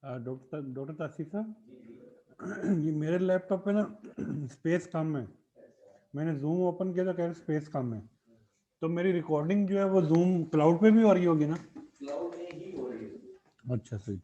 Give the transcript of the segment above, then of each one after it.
Doctor तासीफ साहब, ये मेरे लैपटॉप पे ना स्पेस कम है। मैंने जूम ओपन किया तो कह रहे स्पेस कम है, तो मेरी रिकॉर्डिंग जो है वो जूम क्लाउड पे भी हो रही होगी ना? क्लाउड में ही हो रही है। अच्छा सही।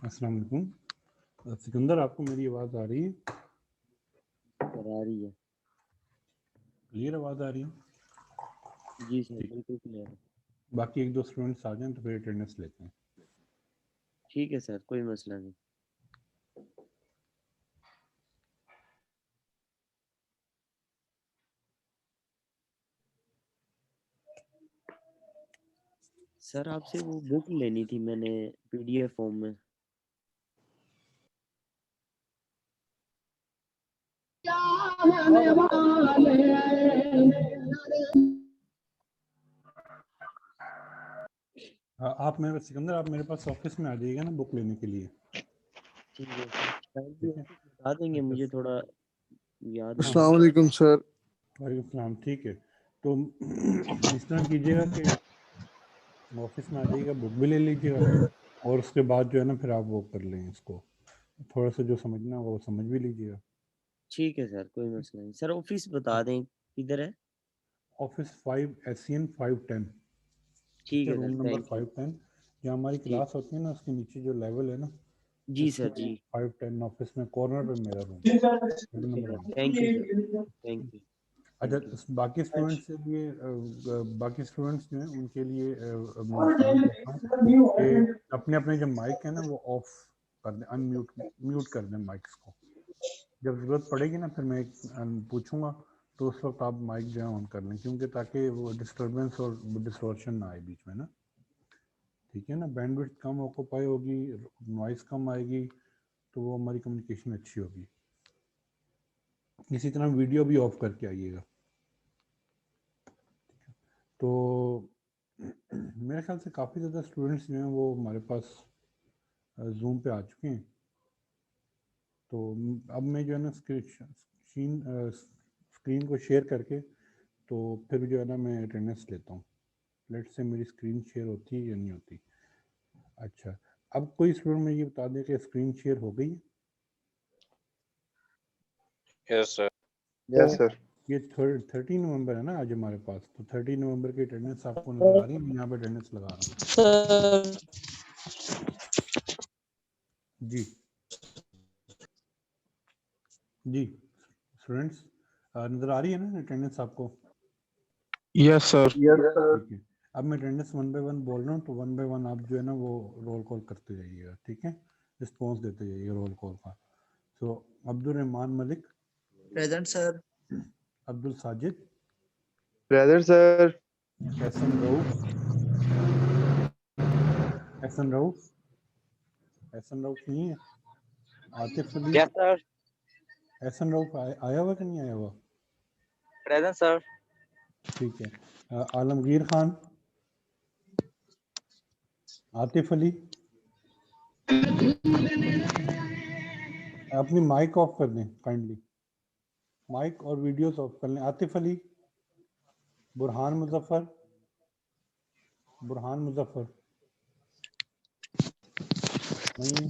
अस्सलाम वालेकुम। सिकंदर, आपको मेरी आवाज़ आ रही है? आ रही है, क्लियर आवाज़ आ रही है? जी सर, बिल्कुल क्लियर है। बाकी एक दो स्टूडेंट्स आ जाएं तो फिर अटेंडेंस लेते हैं। ठीक है सर, कोई मसला नहीं। सर आपसे वो बुक लेनी थी मैंने, पीडीएफ फॉर्म में। आप मेरे सिकंदर, आप मेरे पास ऑफिस में आ जाइएगा ना बुक लेने के लिए। ठीक है सर, ठीक है, बता देंगे, मुझे थोड़ा याद नहीं। अस्सलाम वालेकुम सर। वालेकुम सलाम। ठीक है, तो इस तरह कीजिएगा कि ऑफिस में आ जाइएगा, बुक भी ले लीजिएगा, और उसके बाद जो है ना फिर आप वो कर लें इसको, थोड़ा सा जो समझना होगा वो समझ भी लीजिएगा। ठीक है सर, कोई मसला नहीं। सर ऑफिस बता दें किधर है? Office 5 SCN 510। ठीक ठीक है, है room sir, number thank you. 510। जहाँ हमारी ठीक, क्लास होती है ना उसके नीचे जो लेवल है ना, जी उसके सर जी। 510 ऑफिस में कॉर्नर पे मेरा रूम, रूम ठीक नंबर है, 1। Thank you sir, thank you. अच्छा, बाकी स्टूडेंट्स के लिए बाकी स्टूडेंट्स जो हैं उनके लिए मैं बताना चाहता हूँ कि अपने अपने जो माइक है ना वो ऑफ कर दें, अनम्यूट म्यूट कर दें माइक्स को। जब ज़रूरत पड़ेगी ना फिर मैं पूछूंगा तो उस वक्त आप माइक जो है ऑन कर लें, क्योंकि ताकि वो डिस्टर्बेंस और डिस्टॉर्शन ना आए बीच में ना। ठीक है ना, बैंडविड्थ कम ऑक्यूपाई होगी, नॉइस कम आएगी, तो वो हमारी कम्युनिकेशन अच्छी होगी। इसी तरह वीडियो भी ऑफ करके आइएगा। तो मेरे ख्याल से काफ़ी ज़्यादा स्टूडेंट्स जो हैं वो हमारे पास जूम पे आ चुके हैं। तो अब मैं जो है ना स्क्रीन को शेयर करके तो फिर जो है ना मैं अटेंडेंस लेता हूँ। लेट से मेरी स्क्रीन शेयर होती है या नहीं होती। अच्छा, अब कोई स्टूडेंट मुझे ये बता दें कि स्क्रीन शेयर हो गई है? Yes sir. Yes sir. ये 30 नवंबर है ना आज हमारे पास, तो 30 नवंबर की अटेंडेंस आपको नजर आ रही है? मैं यहाँ पे अटेंडेंस लगा रहा हूँ। जी जी स्टूडेंट्स, नजर आ रही है ना अटेंडेंस आपको? Yes sir. Yes sir. ठीक है, अब मैं अटेंडेंस 1 बाय 1 बोल रहा हूँ, तो 1 बाय 1 आप जो है ना वो रोल कॉल करते जाइएगा, ठीक है? रिस्पॉन्स देते जाइए रोल कॉल का। So Abdul Rahman Malik. Present sir. Abdul Sajid. Present sir. Ehsan Rauf. Ehsan Rauf. Ehsan Rauf नहीं है? आतिफ अली। Yes sir. एहसन रऊफ आया हुआ कि नहीं आया हुआ? Present sir. ठीक है, आलमगीर खान। आतिफ अली। अपनी माइक ऑफ कर दें काइंडली, माइक और वीडियोस ऑफ कर लें। आतिफ अली। बुरहान मुजफ्फर। बुरहान मुजफ्फर नहीं है।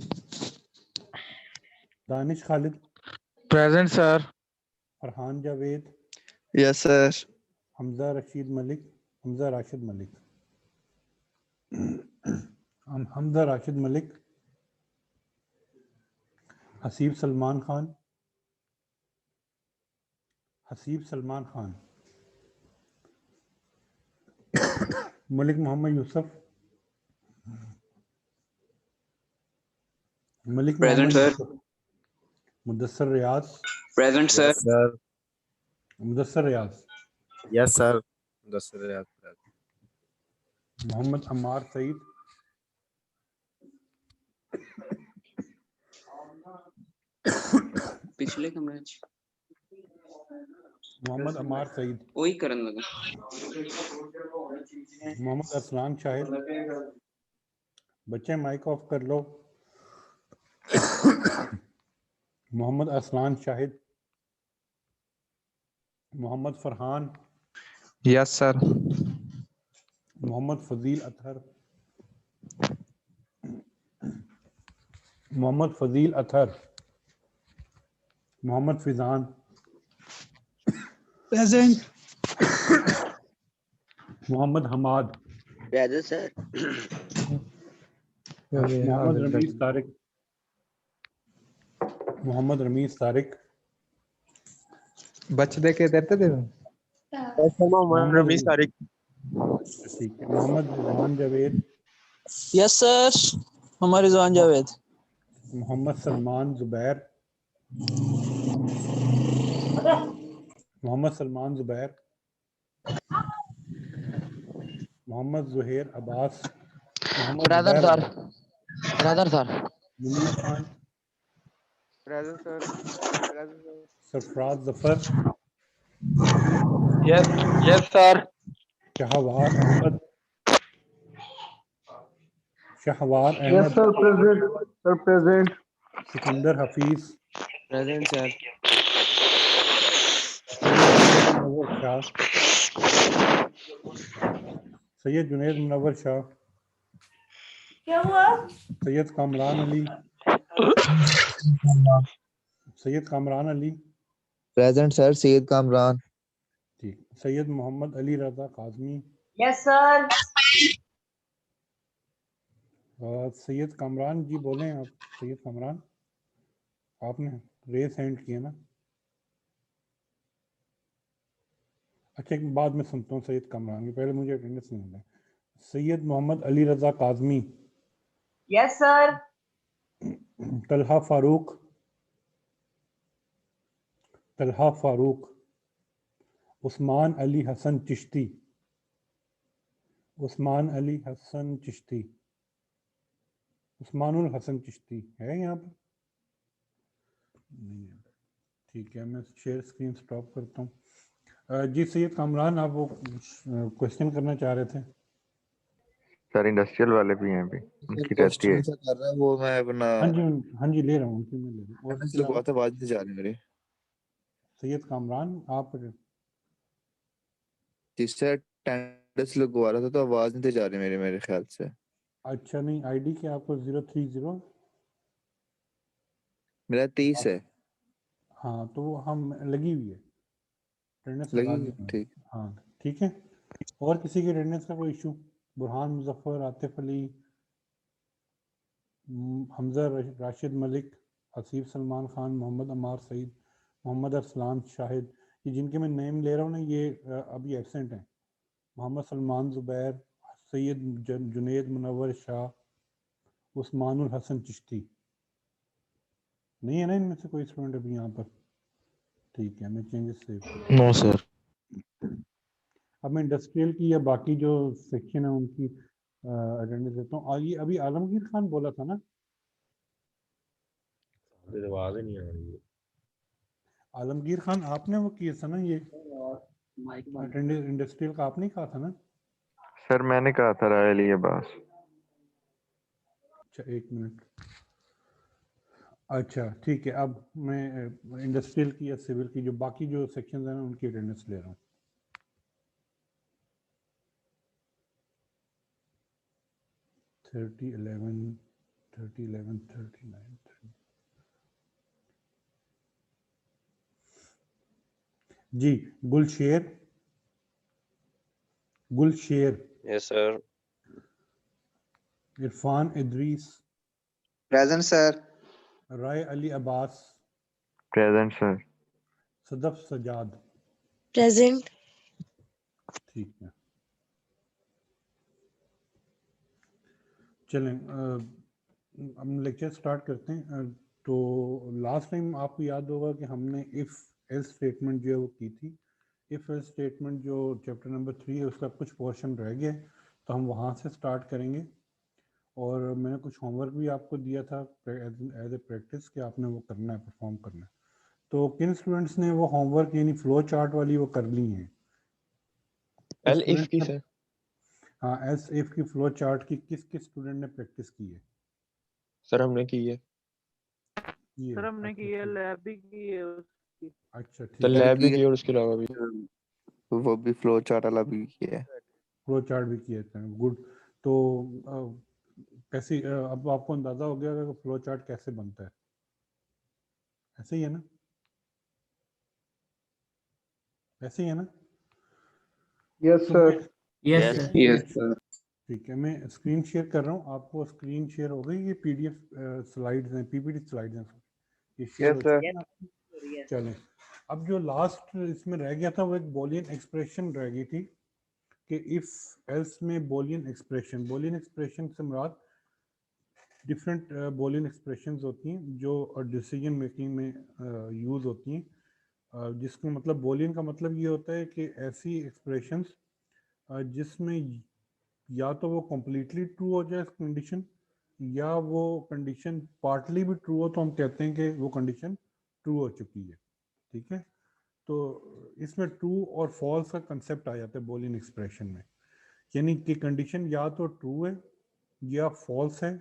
Danish Khalid. Present sir. Farhan Javed. Yes sir. Hamza Rashid Malik. Hamza Rashid Malik. Hamza Rashid Malik. Haseeb Salman Khan. Haseeb Salman Khan. Malik Mohammad Yusuf. Malik present Mohammad sir. Yusuf. Mudassar Riaz. Present sir. Sir. Mudassar Riaz. Yes sir. दस मोहम्मद अम्मार सईद। पिछले कमरे च मोहम्मद अम्मार सईद। वही करन लगा। मोहम्मद अरसलान शाहिद। बच्चे माइक ऑफ कर लो। Mohammad Arsalan Shahid. Mohammad Farhan. Yes sir. Mohammad Fazeel Athar. Mohammad Fazeel Athar. Mohammad Fizan. Present. Mohammad Hammad. Present sir. Mohammad Rameez Tariq. Mohammad Rameez Tariq. बच दे के देते थे। मोहम्मद रमीज तारिक। ठीक है, मोहम्मद रिजवान जावेद। Yes sir. हमारे Rizwan Javed. Mohammad Salman Zubair. Mohammad Salman Zubair. Mohammad Zuhair Abbas. Mohammad brother Zubair sir. Abbas. Brother sir. Munir Khan. Present sir. Sarfaraz Zafar. Yes yes sir. Shehwar Ahmed. Shehwar yes Ahmed. Sir. Present sir. Present. Sikandar Hafeez. Present sir. Syed Junaid Munawwar Shah. Syed Junaid Munawwar Shah. क्या हुआ? सैयद कामरान अली। सैयद कामरान अली। Present sir. सैयद कामरान। ठीक, सैयद मोहम्मद अली रजा काजमी। Yes sir. सैयद कामरान जी बोलें आप। सैयद कामरान, आपने रेस हैंड किया ना? अच्छा, एक बाद में सुनता हूँ सैयद कामरान की, पहले मुझे अटेंडेंस नहीं मिला। सैयद मोहम्मद अली रजा काजमी। Yes sir. तलहा फारूक। तलहा फारूक। उस्मान अली हसन चिश्ती। उस्मान अली हसन चिश्ती। उस्मानुल हसन चिश्ती है यहाँ पर? नहीं है। ठीक है, मैं शेयर स्क्रीन स्टॉप करता हूँ। जी सैयद कामरान, आप वो क्वेश्चन करना चाह रहे थे? सर इंडस्ट्रियल वाले भी हैं अभी, उनकी रहती है। क्वेश्चन कर रहा है वो, मैं अपना हाँ जी, हाँ जी, ले रहा हूँ उनकी, मैं ले रहा हूँ। और अटेंडेंस लगवा था, आवाज नहीं जा रही मेरी। सैयद कामरान, आप जिससे अटेंडेंस लगवा रहा था तो आवाज नहीं जा रही मेरे ख्याल से। अच्छा, नहीं आईडी क्या आपको 030? मेरा 30 है। हाँ तो वो हम लगी हुई है, अटेंडेंस लगी लगा हुई दी है, हमने। ठीक। हाँ ठीक है। और किसी की अटेंडेंस का कोई इशू? बुरहान मुजफ्फर, आतिफ अली, हमजा राशिद मलिक, हसीब सलमान खान, मोहम्मद अमार सईद, मोहम्मद अरसलान शाहिद, ये जिनके मैं नेम ले रहा हूँ ना ये अभी एब्सेंट हैं। मोहम्मद सलमान ज़ुबैर, सैयद जुनैद मुनव्वर शाह, उस्मानुल हसन चिश्ती। नहीं है ना इनमें से कोई स्टूडेंट अभी यहाँ पर? ठीक है, मैं चेंजेस सेव करता हूँ। No sir. अब मैं इंडस्ट्रियल की या बाकी जो सेक्शन है उनकी अटेंडेंस देता हूँ। और ये अभी आलमगीर खान बोला था ना? आवाज ही नहीं आ रही है। आलमगीर खान आपने वो किया था ना ये अटेंडेंस इंडस्ट्रियल का, आपने कहा था ना? सर मैंने कहा था राय लिए बस। अच्छा एक मिनट। अच्छा ठीक है, अब मैं इंडस्ट्रियल की या सिविल की जो बाकी जो सेक्शंस हैं ना उनकी अटेंडेंस ले रहा हूँ। थर्टी 39 जी। Gulsher yes sir. Irfan Idrees, present sir. Rai Ali Abbas, present sir. Sadaf Sajjad. Present. ठीक है, चलें हम लेक्चर स्टार्ट करते हैं। तो लास्ट टाइम आपको याद होगा कि हमने इफ़ एल्स स्टेटमेंट जो है वो की थी। इफ़ एल्स स्टेटमेंट जो चैप्टर नंबर 3 है उसका कुछ पोर्शन रह गया है, तो हम वहाँ से स्टार्ट करेंगे। और मैंने कुछ होमवर्क भी आपको दिया था एज ए प्रैक्टिस कि आपने वो करना है, परफॉर्म करना है। तो किन स्टूडेंट्स ने वो होमवर्क यानी फ्लो चार्ट वाली वो कर ली हैं? एल इफ की सर। हाँ, एस इफ की फ्लो चार्ट की किस किस स्टूडेंट ने प्रैक्टिस की है? सर हमने की है। ये सर हमने अच्छा की है, ठीक। लैब भी की है उसकी। अच्छा सर ठीक है, लैब भी की है और उसके अलावा भी। वो भी फ्लो चार्ट वाला भी किया है। फ्लो चार्ट भी किया था, गुड। तो कैसी अब आपको अंदाजा हो गया कि फ्लो चार्ट कैसे बनता है? ऐसे ही है ना? ऐसे ही है ना? यस तो सर। मैं यस सर। Yes, sir. ठीक है, मैं स्क्रीन शेयर कर रहा हूँ। आपको स्क्रीन शेयर हो गई? ये पीडीएफ स्लाइड्स हैं, पीपीटी स्लाइड्स हैं, ये शेयर हो यस सर। चुकी है आपको? चलें, अब जो लास्ट इसमें रह गया था वो एक बूलियन एक्सप्रेशन रह गई थी कि इफ एल्स में बूलियन एक्सप्रेशन से मुराद डिफरेंट बूलियन एक्सप्रेशंस होती हैं जो डिसीजन मेकिंग में यूज़ होती हैं। जिसका मतलब बूलियन का मतलब ये होता है कि ऐसी एक्सप्रेशंस जिसमें या तो वो कम्प्लीटली ट्रू हो जाए कंडीशन, या वो कंडीशन पार्टली भी ट्रू हो तो हम कहते हैं कि वो कंडीशन ट्रू हो चुकी है। ठीक है, तो इसमें ट्रू और फॉल्स का कंसेप्ट आ जाता है बूलियन एक्सप्रेशन में। यानी कि कंडीशन या तो ट्रू है या फॉल्स है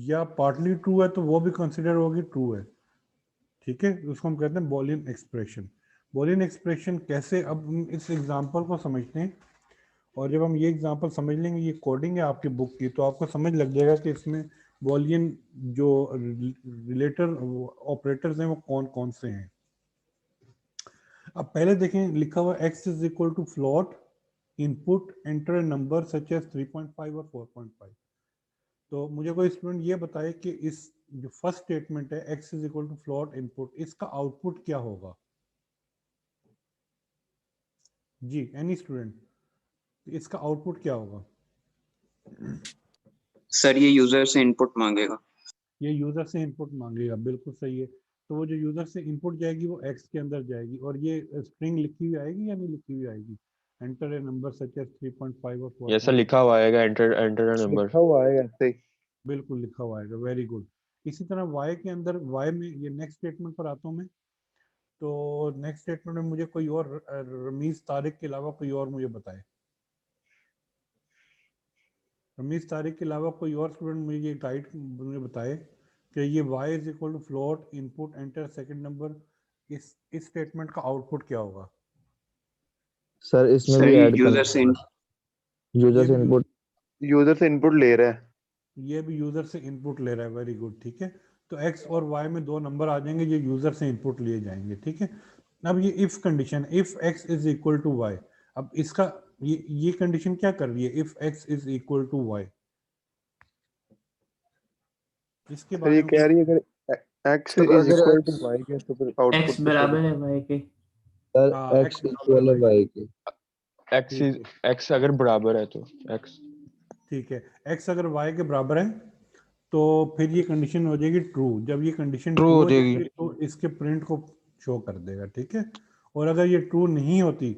या पार्टली ट्रू है तो वो भी कंसिडर होगी ट्रू है। ठीक है, उसको हम कहते हैं बूलियन एक्सप्रेशन। बूलियन एक्सप्रेशन कैसे, अब हम इस एग्जांपल को समझते हैं। और जब हम ये एग्जांपल समझ लेंगे, ये कोडिंग है आपकी बुक की, तो आपको समझ लग जाएगा कि इसमें बूलियन जो रिलेटर ऑपरेटर्स हैं वो कौन कौन से हैं। अब पहले देखें, लिखा हुआ x is equal to float input enter number such as 3.5 और 4.5। तो मुझे कोई स्टूडेंट ये बताए कि इस जो फर्स्ट स्टेटमेंट है x is equal to float input, इसका आउटपुट क्या होगा? जी, एनी स्टूडेंट, इसका आउटपुट क्या होगा? सर ये यूजर से इनपुट मांगेगा। ये यूजर से इनपुट मांगेगा, बिल्कुल सही है। तो वो जो यूजर से इनपुट जाएगी वो x के अंदर जाएगी, और ये स्ट्रिंग लिखी हुई आएगी या नहीं लिखी हुई आएगी? Enter a number such as 3.5 और 4। यस सर लिखा हुआ आएगा एंटर एंटर नंबर। लिखा हुआ है ऐसे ही। बिल्कुल लिखा हुआ आएगा, वेरी गुड। इसी तरह y के अंदर, y में ये नेक्स्ट स्टेटमेंट पर आता हूँ मैं। तो नेक्स्ट स्टेटमेंट में मुझे कोई और रमीज तारिक के अलावा कोई और मुझे बताए। रमीज तारिक के अलावा कोई और स्टूडेंट मुझे ये गाइड मुझे बताए कि ये y is equal to float input enter second number, इस स्टेटमेंट का आउटपुट क्या होगा? सर इसमें सर भी ये ऐड यूजर से यूजर से इनपुट यूजर से इनपुट ले रहा है। ये भी यूजर से इनपुट ले रहा है, वेरी गुड। ठीक है, तो x और y में दो नंबर आ जाएंगे जो यूजर से इनपुट लिए जाएंगे, ठीक है। अब ये if condition, if x is equal to y, अब इसका ये कंडीशन क्या कर रही है, if x is equal to y, इसके सर बारे ये में कह रही है अगर x सर इज अगर इक्वल x टू y के तो फिर x आउटपुट बराबर है y के। सर हाँ, x x इक्वल है y के। x इज x अगर बराबर है तो x, ठीक है, x अगर y के बराबर है तो फिर ये कंडीशन हो जाएगी ट्रू। जब ये कंडीशन ट्रू हो जाएगी तो इसके प्रिंट को शो कर देगा, ठीक है। और अगर ये ट्रू नहीं होती,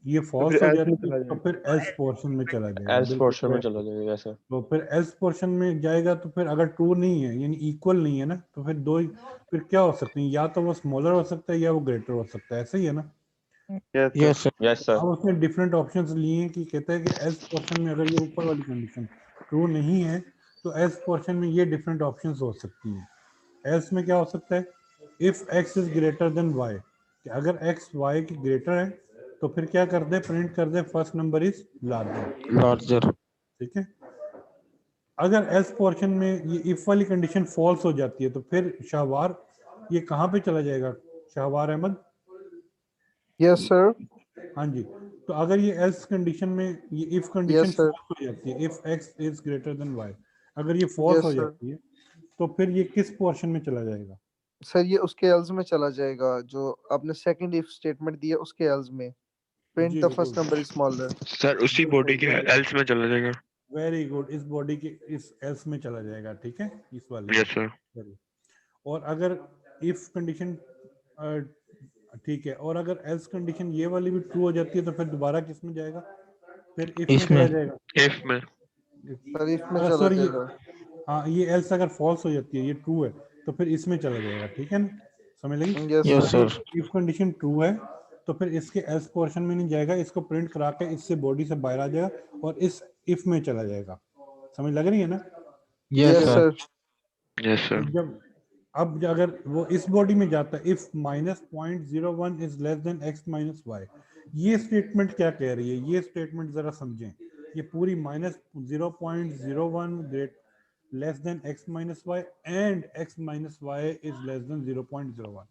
ये फॉल्स हो else में जाती चला तो फिर एल्स पोर्शन में चला जाएगा। else बिल्कुल पोर्शन में correct। चला जाएगा ऐसा। तो फिर एल्स पोर्शन में जाएगा तो फिर अगर ट्रू नहीं है यानी इक्वल नहीं है ना, तो फिर फिर क्या हो सकते हैं, या तो वो स्मॉलर हो सकता है या वो ग्रेटर हो सकता है, ऐसा ही है ना। Yes sir. अब उसने डिफरेंट ऑप्शंस लिए हैं कि कहता है कि एल्स पोर्शन में अगर ये ऊपर वाली कंडीशन ट्रू नहीं है तो एल्स पोर्शन में ये डिफरेंट ऑप्शंस हो सकती हैं। एल्स में क्या हो सकता है, if x is greater than y, कि अगर x y की ग्रेटर है तो फिर क्या कर दे, प्रिंट कर दे फर्स्ट नंबर इज लार्जर, ठीक है। अगर एल्स पोर्शन में ये इफ वाली कंडीशन फॉल्स हो जाती है तो फिर शाहवार ये कहाँ पे चला जाएगा, शाहवार अहमद? Yes sir. हाँ जी, तो अगर ये एल्स कंडीशन में ये if condition Yes, sir. False हो जाती है, if x is greater than y, अगर ये फॉल्स Yes, हो sir. जाती है तो फिर ये किस पोर्शन में चला जाएगा? सर ये उसके एल्स में चला जाएगा जो आपने सेकंड इफ स्टेटमेंट दिया उसके एल्स में। प्रिंट जी, the first number is smaller. Sir उसी बॉडी के else में चला जाएगा। वेरी गुड, इस बॉडी के इस एल्स में चला जाएगा, ठीक है, इस वाले। Yes sir. Very. और अगर इफ कंडीशन ठीक है, और अगर एल्स कंडीशन ये वाली भी ट्रू हो जाती है तो फिर दोबारा किस में जाएगा, फिर इफ में चला जाएगा। if में सर इफ में चला सॉरी, जाएगा। हाँ ये एल्स अगर फॉल्स हो जाती है, ये ट्रू है तो फिर इसमें चला जाएगा, ठीक है ना, समझ लगी? Yes sir. If condition true है तो फिर इसके एल्स पोर्शन में नहीं जाएगा, इसको प्रिंट करा के इससे बॉडी से बाहर आ जाएगा और इस इफ में चला जाएगा। समझ लग रही है ना? Yes sir. Yes sir. जब अब अगर वो इस बॉडी में जाता है, if -0.01 is less than x minus y, ये स्टेटमेंट क्या कह रही है, ये स्टेटमेंट जरा समझें। ये पूरी -0.01 great less than x minus y and x minus y is less than 0.01।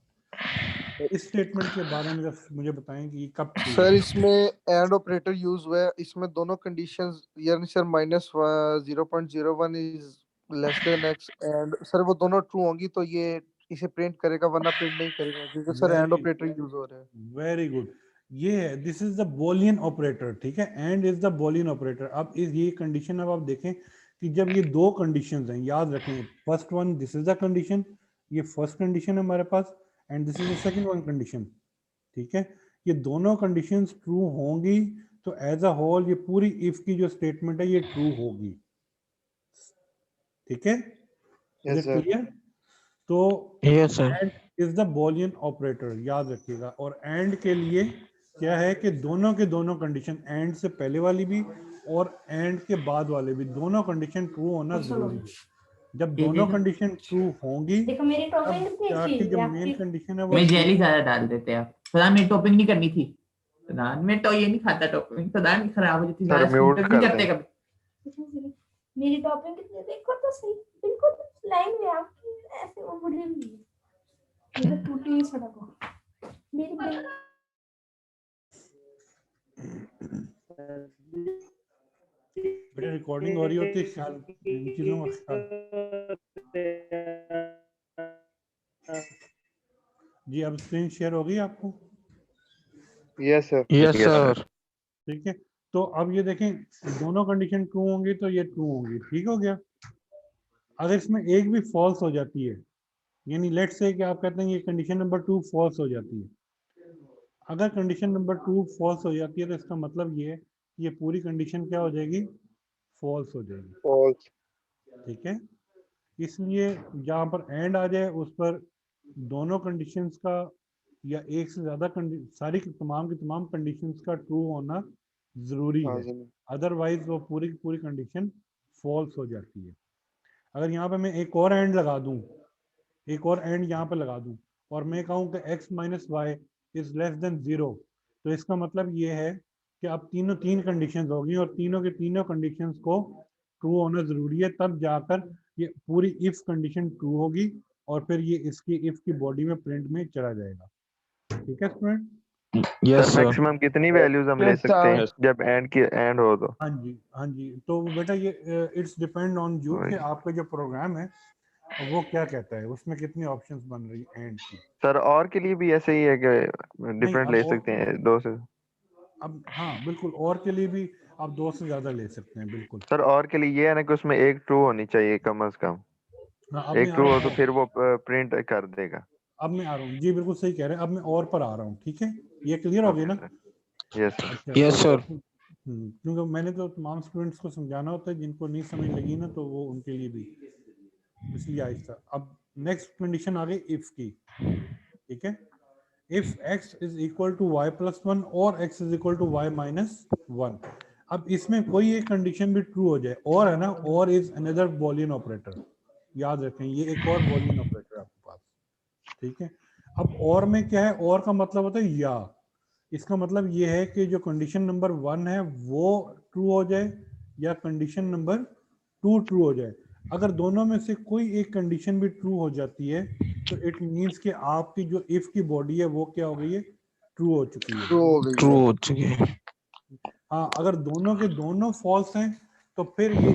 तो इस स्टेटमेंट के बारे में मुझे बताएं कि ये कब true सर है? इसमें एंड ऑपरेटर यूज हुआ है, इसमें दोनों कंडीशंस यानी sir -0.01 is less than x and sir वो दोनों ट्रू होंगी तो ये इसे प्रिंट करेगा, वरना प्रिंट नहीं करेगा क्योंकि सर एंड ऑपरेटर यूज हो रहा है। वेरी गुड, ये है, this is the Boolean operator, ठीक है, and is the Boolean operator. अब इस ये कंडीशन, अब आप देखें कि जब ये दो कंडीशंस हैं, याद रखें, first one this is the condition, ये फर्स्ट कंडीशन है हमारे पास, and this is the second one condition, ठीक है। ये दोनों कंडीशंस ट्रू होंगी तो एज अ होल ये पूरी इफ की जो स्टेटमेंट है ये ट्रू होगी, ठीक है। Yes, sir. क्लियर? तो yes sir. And is the Boolean operator, याद रखिएगा। और एंड के लिए क्या है कि दोनों के दोनों कंडीशन, एंड से पहले वाली भी और एंड के बाद वाले भी, दोनों कंडीशन ट्रू होना जरूरी है। जब दोनों कंडीशन ट्रू होंगी देखो मेरी तब टॉपिक जाके जो मेन कंडीशन है वो मैं जेली ज्यादा डाल देते आप। प्रधान मेरी टॉपिंग नहीं करनी थी। प्रधान मैं तो ये नहीं खाता टॉपिंग, प्रधान खराब हो जाती सर, म्यूट नहीं कर करते दें। कभी। मेरी टॉपिक कितने देखो तो सही, बिल्कुल लाइन में आपकी ऐसे वो मुड़े हुई है, मेरा टूटी हुई सड़क हो मेरी बिल- बेटा रिकॉर्डिंग हो रही होती है, ख्याल इन चीजों का ख्याल। जी अब स्क्रीन शेयर हो गई आपको? Yes sir. Yes sir. ठीक है, तो अब ये देखें, दोनों कंडीशन ट्रू होंगी तो ये ट्रू होंगी, ठीक हो गया। अगर इसमें एक भी फॉल्स हो जाती है, यानी लेट्स से कि आप कहते हैं ये कंडीशन नंबर 2 फॉल्स हो जाती है, अगर कंडीशन नंबर 2 फॉल्स हो जाती है तो इसका मतलब ये है कि ये पूरी कंडीशन क्या हो जाएगी, फॉल्स हो जाएगी, फॉल्स। ठीक है। इसलिए जहाँ पर एंड आ जाए उस पर दोनों कंडीशंस का या एक से ज्यादा सारी की तमाम कंडीशंस का ट्रू होना जरूरी है, अदरवाइज वो पूरी की पूरी कंडीशन फॉल्स हो जाती है। अगर यहाँ पे मैं एक और एंड लगा दूं, एक और एंड यहाँ पे लगा दूं और मैं कहूँ कि x minus y is less than 0, तो इसका मतलब ये है कि अब तीन कंडीशंस होगी और तीनों के तीनों कंडीशंस को ट्रू होना जरूरी है, तब जाकर ये पूरी इफ कंडीशन ट्रू होगी और फिर ये इसकी इफ की बॉडी में प्रिंट में चला जाएगा। ठीक है student? Yes sir sir. Maximum कितनी वैल्यूज हम ले Yes, सकते हैं sir. जब एंड हो तो? हाँ जी, हाँ जी। तो बेटा ये इट्स डिपेंड ऑन यू कि वही। आपका जो प्रोग्राम है वो क्या कहता है, उसमें कितनी ऑप्शंस बन रही एंड की। सर और के लिए भी ऐसे ही है कि डिफरेंट अब ले और- सकते हैं 2 से? अब हाँ बिल्कुल, और के लिए भी आप 2 से ज्यादा ले सकते हैं, बिल्कुल। सर और के लिए ये है ना कि उसमें एक ट्रू होनी चाहिए कम से कम। हाँ, अब एक मैं आ ट्रू रहा हो तो हूँ, फिर वो प्रिंट कर देगा। अब मैं आ रहा हूँ जी, बिल्कुल सही कह रहे हैं। अब मैं और पर आ रहा हूँ, ठीक है? ये क्लियर हो गई ना? Yes sir. अच्छा, Yes, तो- sir. क्योंकि मैंने तो तमाम स्टूडेंट्स को समझाना होता है, जिनको नहीं समझ लगी ना तो वो उनके लिए भी, इसलिए आहिस्ता। अब नेक्स्ट कंडीशन आ गई इफ की, ठीक है? If x is equal to y plus 1 और x is equal to y minus 1। अब इसमें कोई एक कंडीशन भी ट्रू हो जाए, और है ना, और इज अनदर बूलियन ऑपरेटर, याद रखें ये एक और बूलियन ऑपरेटर आपके पास, ठीक है? अब और में क्या है, और का मतलब होता है या। इसका मतलब ये है कि जो कंडीशन नंबर 1 है वो ट्रू हो जाए या कंडीशन नंबर 2 ट्रू हो जाए। अगर दोनों में से कोई एक कंडीशन भी ट्रू हो जाती है तो इट मींस कि आपकी जो इफ की बॉडी है वो क्या हो गई है, ट्रू हो चुकी है। true हो गई True है। हो चुकी है। हाँ, अगर दोनों के दोनों फॉल्स हैं तो फिर ये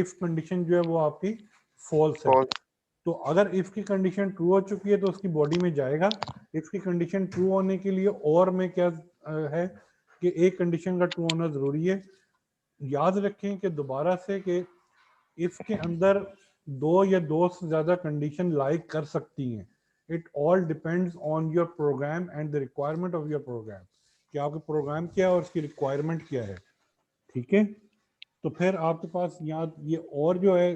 इफ कंडीशन जो है वो आपकी फॉल्स है। False। तो अगर इफ की कंडीशन ट्रू हो चुकी है तो उसकी बॉडी में जाएगा। इफ की कंडीशन ट्रू होने के लिए और में क्या है कि एक कंडीशन का ट्रू होना जरूरी है। याद रखें कि दोबारा से कि इफ के अंदर 2 या 2 से ज्यादा कंडीशन लाइक कर सकती हैं। It all depends on your program and the requirement of your program, कि आपका प्रोग्राम क्या है और उसकी रिक्वायरमेंट क्या है, ठीक है? तो फिर आपके पास यहाँ ये और जो है,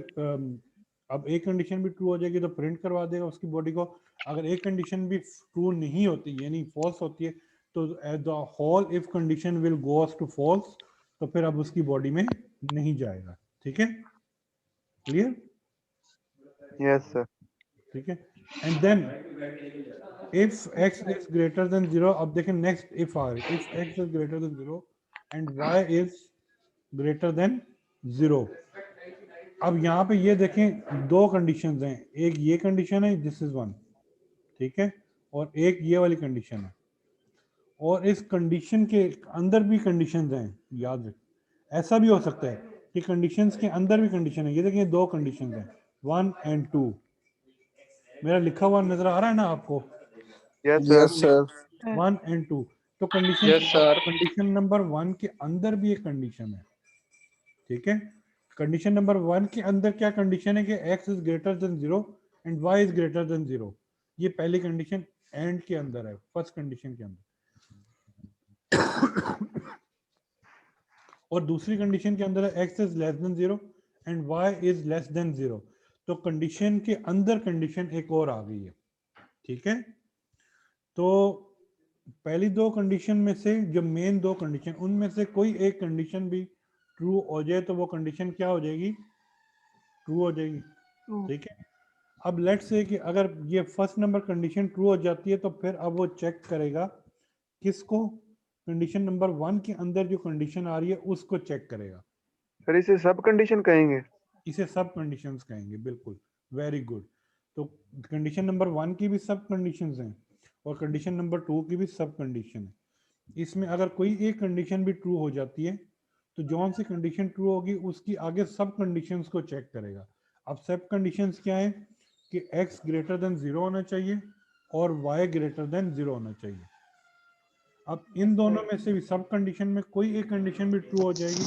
अब एक कंडीशन भी ट्रू हो जाएगी तो प्रिंट करवा देगा उसकी बॉडी को। अगर एक कंडीशन भी ट्रू नहीं होती यानी फॉल्स होती है तो the whole if condition will goes to false, तो फिर अब उसकी बॉडी में नहीं जाएगा। ठीक है? क्लियर? Yes sir. ठीक है? And then if x is greater than 0, अब देखें नेक्स्ट इफ आ रही, if x is greater than 0 and y is greater than 0। अब यहाँ पे ये देखें दो कंडीशंस हैं, एक ये कंडीशन है दिस इज 1, ठीक है, और एक ये वाली कंडीशन है, और इस कंडीशन के अंदर भी कंडीशंस हैं। याद रखें ऐसा भी हो सकता है कि कंडीशंस के अंदर भी कंडीशन है। ये देखिए दो कंडीशंस हैं 1 एंड 2। मेरा लिखा हुआ नजर आ रहा है ना आपको? Yes Yes, sir. sir. 1 and 2। तो कंडीशन कंडीशन नंबर 1 के अंदर भी एक कंडीशन है, ठीक है? कंडीशन नंबर 1 के अंदर क्या कंडीशन है कि x is greater than 0 and y is greater than 0। ये पहली कंडीशन एंड के अंदर है, फर्स्ट कंडीशन के अंदर। और दूसरी कंडीशन के अंदर है x is less than 0 and y is less than 0। तो कंडीशन के अंदर कंडीशन एक और आ गई है, ठीक है? तो पहली दो कंडीशन में से जो मेन दो कंडीशन, उनमें से कोई एक कंडीशन भी ट्रू हो जाए तो वो कंडीशन क्या हो जाएगी, ट्रू हो जाएगी, ठीक है? अब लेट्स से कि अगर ये फर्स्ट नंबर कंडीशन ट्रू हो जाती है तो फिर अब वो चेक करेगा किसको, कंडीशन नंबर 1 के अंदर जो कंडीशन आ रही है उसको चेक करेगा। सर इसे सब कंडीशन कहेंगे? इसे सब कंडीशंस कहेंगे, बिल्कुल, वेरी गुड। तो कंडीशन नंबर 1 की भी सब कंडीशंस हैं और कंडीशन नंबर 2 की भी सब कंडीशन है। इसमें अगर कोई एक कंडीशन भी ट्रू हो जाती है तो जौन सी कंडीशन ट्रू होगी उसकी आगे सब कंडीशंस को चेक करेगा। अब सब कंडीशंस क्या है कि x ग्रेटर देन 0 होना चाहिए और y ग्रेटर देन 0 होना चाहिए। अब इन दोनों में से भी सब कंडीशन में कोई एक कंडीशन भी ट्रू हो जाएगी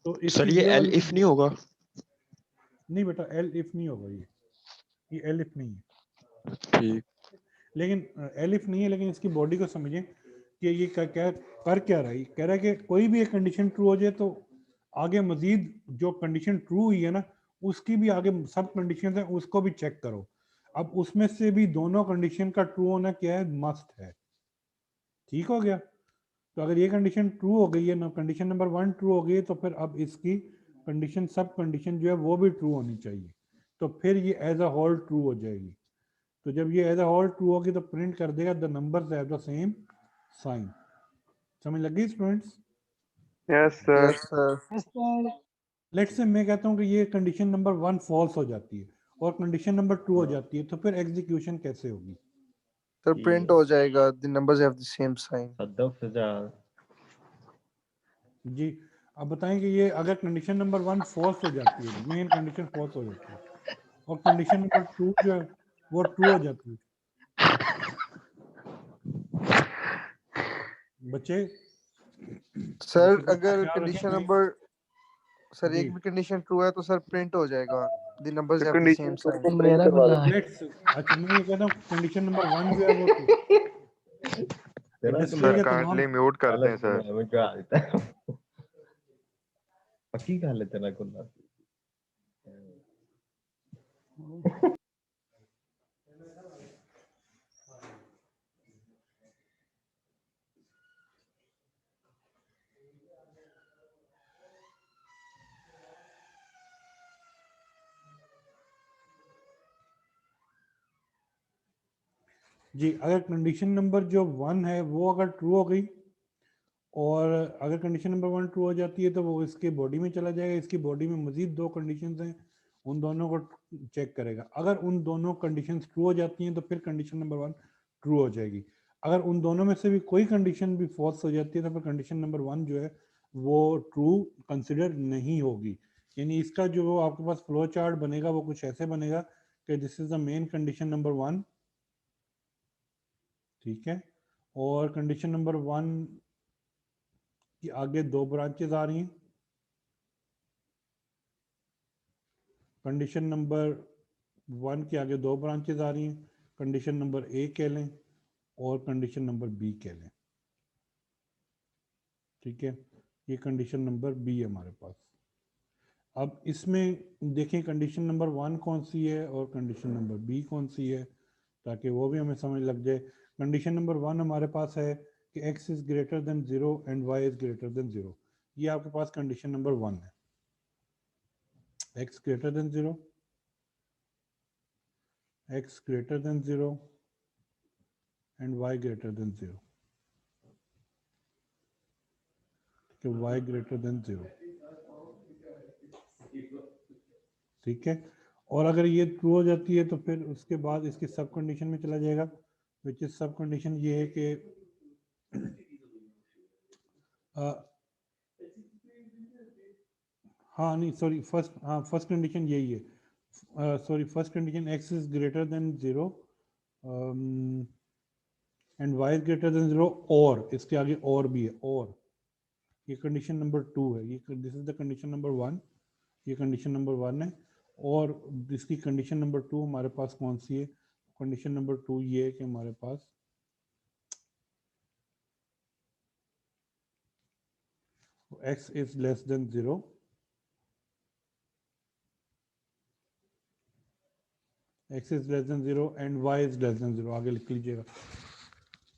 तो सर इसकी ये ये एल वाली इफ नहीं होगा? नहीं बेटा, एल इफ नहीं होगा, ये एल इफ नहीं है। ठीक। लेकिन एल इफ नहीं है, लेकिन इसकी बॉडी को समझें कि ये क्या कर क्या रहा है। कह रहा है कि कोई भी एक कंडीशन ट्रू हो जाए तो आगे मजीद जो कंडीशन ट्रू हुई है ना उसकी भी आगे सब कंडीशन है उसको भी चेक करो। अब उसमें से भी दोनों कंडीशन का ट्रू होना क्या है, मस्ट है। ठीक हो गया? तो अगर ये कंडीशन ट्रू हो गई है ना, कंडीशन नंबर 1 ट्रू हो गई है, तो फिर अब इसकी कंडीशन सब कंडीशन जो है वो भी ट्रू होनी चाहिए, तो फिर ये एज अ होल ट्रू हो जाएगी। तो जब ये एज अ होल ट्रू होगी तो प्रिंट कर देगा the numbers have the same sign. समझ लगी students? Yes sir. Yes, sir. Let's say मैं कहता हूँ कि ये कंडीशन नंबर 1 फॉल्स हो जाती है और कंडीशन नंबर 2 हो जाती है, तो फिर एग्जीक्यूशन कैसे होगी? सर प्रिंट हो जाएगा the numbers have the same sign. जी अब बताएं कि ये अगर कंडीशन नंबर 1 फॉल्स हो जाती है, मेन कंडीशन फॉल्स हो जाती है, और कंडीशन नंबर 2 जो है वो ट्रू हो जाती है, बच्चे सर बच्चे अगर ख्याल कंडीशन रखें। नंबर सर जी एक भी कंडीशन ट्रू है तो सर प्रिंट हो जाएगा the numbers have the condition same को साइन। प्रिंट करवा दो। लेट्स अच्छा मैं ये कहता हूँ कंडीशन नंबर 1 जो है वो इंडस्ट्रियल सर के काइंडली तमाम म्यूट करते हैं सर। पक्की गल है तेरा कुल्ला। जी अगर कंडीशन नंबर जो 1 है वो अगर ट्रू हो गई, और अगर कंडीशन नंबर 1 ट्रू हो जाती है तो वो इसके बॉडी में चला जाएगा, इसकी बॉडी में मजीद 2 कंडीशंस हैं, उन दोनों को चेक करेगा। अगर उन दोनों कंडीशंस ट्रू हो जाती हैं तो फिर कंडीशन नंबर 1 ट्रू हो जाएगी। अगर उन दोनों में से भी कोई कंडीशन भी फॉल्स हो जाती है तो फिर कंडीशन नंबर 1 जो है वो ट्रू कंसिडर नहीं होगी। यानी इसका जो आपके पास फ्लो चार्ट बनेगा वो कुछ ऐसे बनेगा कि this is the main condition number 1, ठीक है, और कंडीशन नंबर 1 की आगे 2 ब्रांचेस आ रही हैं, कंडीशन नंबर 1 के आगे 2 ब्रांचेस आ रही हैं, कंडीशन नंबर ए कह लें और कंडीशन नंबर बी कह लें, ठीक है, ये कंडीशन नंबर बी है हमारे पास। अब इसमें देखें कंडीशन नंबर 1 कौन सी है और कंडीशन नंबर बी कौन सी है, ताकि वो भी हमें समझ लग जाए। कंडीशन नंबर 1 हमारे पास है कि x is greater than 0 and y is greater than 0, ये आपके पास कंडीशन नंबर 1 है। x greater than 0, x greater than 0 and y greater than 0, कि y greater than 0, ठीक है। और अगर ये ट्रू हो जाती है तो फिर उसके बाद इसकी सब कंडीशन में चला जाएगा, विच इज सब कंडीशन ये है कि हाँ नहीं सॉरी फर्स्ट कंडीशन यही है, sorry first condition x is greater than 0 and y is greater than 0, और इसके आगे और भी है, और ये कंडीशन नंबर 2 है, ये this is the condition number 1, ये कंडीशन नंबर 1 है, और इसकी कंडीशन नंबर 2 हमारे पास कौन सी है? कंडीशन नंबर 2 ये है कि हमारे पास x is less than 0 x is less than 0 and y is less than 0, आगे लिख लीजिएगा।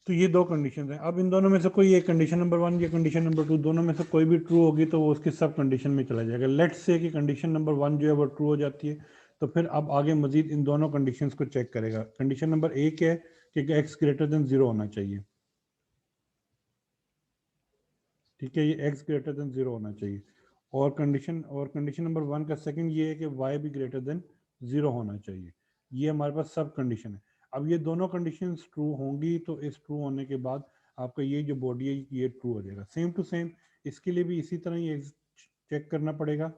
तो ये 2 कंडीशन हैं। अब इन दोनों में से कोई एक कंडीशन नंबर 1 या कंडीशन नंबर 2 दोनों में से कोई भी ट्रू होगी तो वो उसकी सब कंडीशन में चला जाएगा। लेट्स से कि कंडीशन नंबर 1 जो है वो ट्रू हो जाती है, तो फिर अब आगे मजीद इन दोनों कंडीशंस को चेक करेगा। कंडीशन नंबर 1 है कि x ग्रेटर देन 0 होना चाहिए, ठीक है, ये x ग्रेटर देन 0 होना चाहिए, और कंडीशन नंबर 1 का सेकंड ये है कि y भी ग्रेटर देन 0 होना चाहिए। ये हमारे पास सब कंडीशन है। अब ये दोनों कंडीशंस ट्रू होंगी तो इस ट्रू होने के बाद आपका ये जो बॉडी है ये ट्रू हो जाएगा। सेम टू सेम इसके लिए भी इसी तरह ये चेक करना पड़ेगा,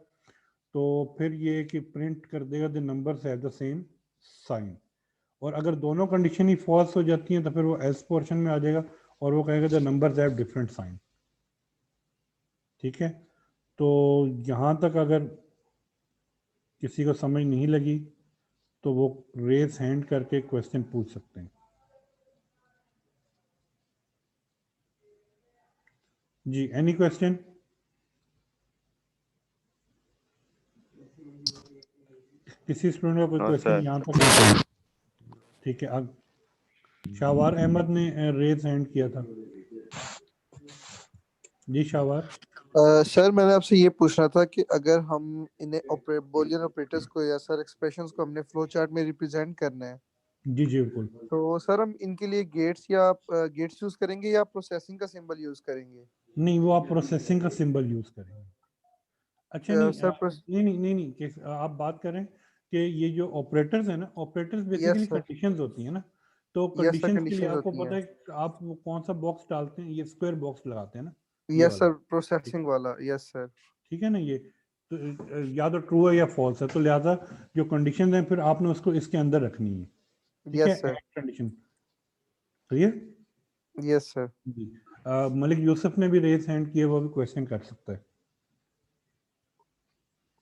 तो फिर ये कि प्रिंट कर देगा the numbers have the same sign, और अगर दोनों कंडीशन ही फॉल्स हो जाती हैं तो फिर वो एल्स पोर्शन में आ जाएगा और वो कहेगा the numbers have different sign, ठीक है। तो यहाँ तक अगर किसी को समझ नहीं लगी तो वो रेज हैंड करके क्वेश्चन पूछ सकते हैं। जी एनी क्वेश्चन? किसी स्टूडेंट का कोई क्वेश्चन यहाँ तक? ठीक है, अब शाहवार अहमद ने रेज हैंड किया था। जी शाहवार। सर मैंने आपसे ये पूछना था कि अगर हम इन्हें बूलियन ऑपरेटर्स को या सर एक्सप्रेशंस को हमने फ्लो चार्ट में रिप्रेजेंट करना है, जी जी बिल्कुल। तो सर हम इनके लिए गेट्स या गेट्स यूज करेंगे या प्रोसेसिंग का सिंबल यूज करेंगे? नहीं, वो आप प्रोसेसिंग का सिंबल यूज करेंगे। अच्छा नहीं सर नहीं, आप बात करें कि ये जो ऑपरेटर्स है ना, ऑपरेटर्स बेसिकली sir. कंडीशंस होती है ना, तो Yes, sir, कंडीशंस के लिए conditions आपको होती पता हैं. है आप वो कौन सा बॉक्स डालते हैं, ये स्क्वायर बॉक्स लगाते हैं ना, ये Yes वाला, sir, processing वाला. Yes sir. ठीक है ना। ये तो या तो ट्रू है या फॉल्स है, तो लिहाजा जो कंडीशन है फिर आपने उसको इसके अंदर रखनी है, ठीक है, Yes sir. Condition. Clear? Yes sir. जी। मलिक यूसुफ ने भी रेज हैंड किया, वो भी क्वेश्चन कर सकता है।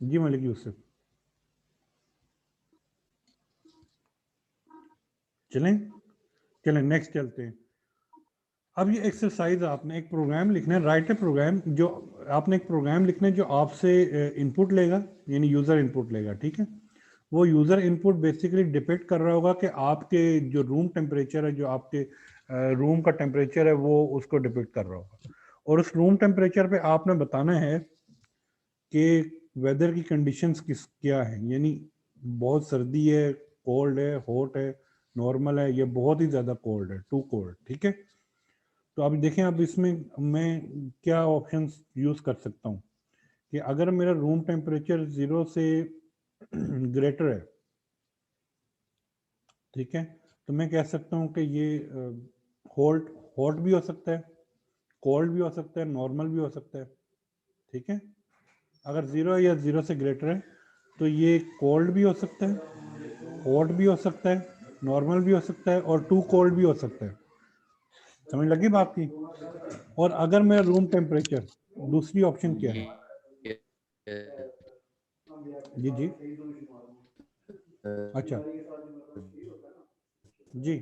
जी मलिक यूसुफ, चलें नेक्स्ट चलते हैं। अब ये एक्सरसाइज आपने एक प्रोग्राम लिखना है, राइट ए प्रोग्राम, जो आपने एक प्रोग्राम लिखना है जो आपसे इनपुट लेगा, यानी यूज़र इनपुट लेगा, ठीक है। वो यूज़र इनपुट बेसिकली डिपेंड कर रहा होगा कि आपके जो रूम टेम्परेचर है, जो आपके रूम का टेम्परेचर है, वो उसको डिपेंड कर रहा होगा। और उस रूम टेम्परेचर पे आपने बताना है कि वेदर की कंडीशंस क्या है, यानी बहुत सर्दी है, कोल्ड है, हॉट है, नॉर्मल है, ये बहुत ही ज़्यादा कोल्ड है, टू कोल्ड, ठीक है। तो अब देखें, अब इसमें मैं क्या ऑप्शंस यूज़ कर सकता हूँ कि अगर मेरा रूम टेम्परेचर 0 से ग्रेटर है, ठीक है, तो मैं कह सकता हूँ कि ये हॉट भी हो सकता है, कोल्ड भी हो सकता है, नॉर्मल भी हो सकता है, ठीक है। अगर 0 या 0 से ग्रेटर है तो ये कोल्ड भी हो सकता है, हॉट भी हो सकता है, नॉर्मल भी हो सकता है, और टू कोल्ड भी हो सकता है। समझ लगी बात की? और अगर मेरा रूम टेम्परेचर, दूसरी ऑप्शन क्या है? जी अच्छा जी,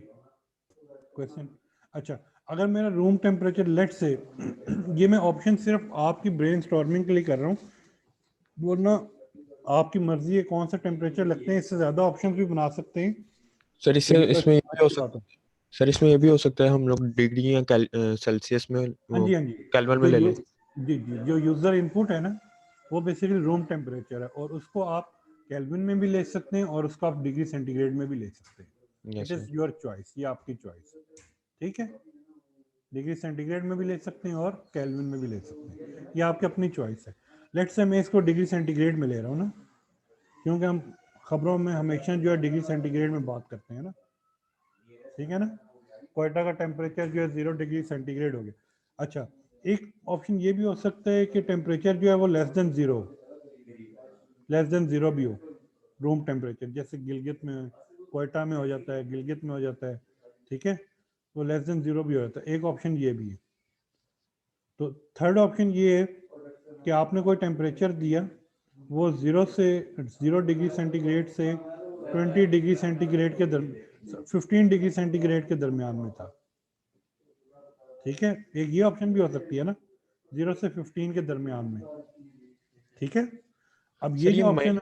क्वेश्चन। अच्छा, अगर मेरा रूम टेम्परेचर लेट से ये मैं ऑप्शन सिर्फ आपकी ब्रेनस्टॉर्मिंग के लिए कर रहा हूँ, वरना आपकी मर्जी है कौन सा टेम्परेचर लगते हैं, इससे ज्यादा ऑप्शन भी बना सकते हैं। सर इसमें ये भी हो सकता है, सर इसमें ये भी हो सकता है हम लोग डिग्री या सेल्सियस में, हाँ जी केल्विन में ले लें। जी, जो यूजर इनपुट है ना, वो बेसिकली रूम टेम्परेचर है, और उसको आप केल्विन में भी ले सकते हैं और उसको आप डिग्री सेंटीग्रेड में भी ले सकते हैं। इट इज योर चॉइस, ये आपकी चॉइस है, ठीक है। डिग्री सेंटीग्रेड में भी ले सकते हैं और केल्विन में भी ले सकते हैं, ये आपकी अपनी चॉइस है। लेट्स से मैं इसको डिग्री सेंटीग्रेड में ले रहा हूँ ना, क्योंकि हम खबरों में हमेशा जो है डिग्री सेंटीग्रेड में बात करते हैं ना, ठीक है ना। क्वेटा का टेम्परेचर जो है 0 डिग्री सेंटीग्रेड हो गया। अच्छा, एक ऑप्शन ये भी हो सकता है कि टेम्परेचर जो है वो लेस देन जीरो भी हो, रूम टेम्परेचर, जैसे गिलगित में, क्वेटा में हो जाता है, गिलगित में हो जाता है, ठीक है, तो लेस देन 0 भी हो जाता है। एक ऑप्शन ये भी है। तो थर्ड ऑप्शन ये है कि आपने कोई टेम्परेचर दिया, वो 0 डिग्री सेंटीग्रेड से 20 डिग्री सेंटीग्रेड के 15 डिग्री सेंटीग्रेड के दरमियान में था, ठीक है। एक ये ऑप्शन भी हो सकती है ना, 0 से 15 के दरमियान में, ठीक है। अब ये जो ऑप्शन,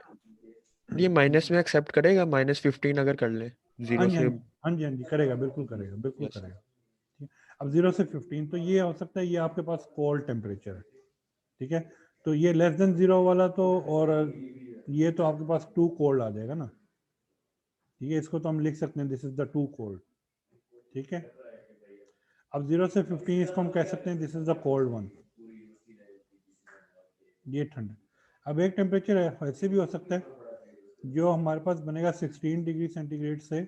ये माइनस में एक्सेप्ट करेगा, -15 अगर कर ले 0 से? हाँ जी करेगा, बिल्कुल करेगा। अब 0 से 15, तो ये हो सकता है ये आपके पास कोल्ड टेम्परेचर है, ठीक है। तो ये लेस देन 0 वाला तो, और ये तो आपके पास टू कोल्ड आ जाएगा ना, ठीक है। इसको तो हम लिख सकते हैं this is the two cold, ठीक है। अब 0 से 15 इसको हम कह सकते हैं this is the cold one, ये ठंड। अब एक टेम्परेचर है ऐसे भी हो सकता है जो हमारे पास बनेगा 16 डिग्री सेंटीग्रेड से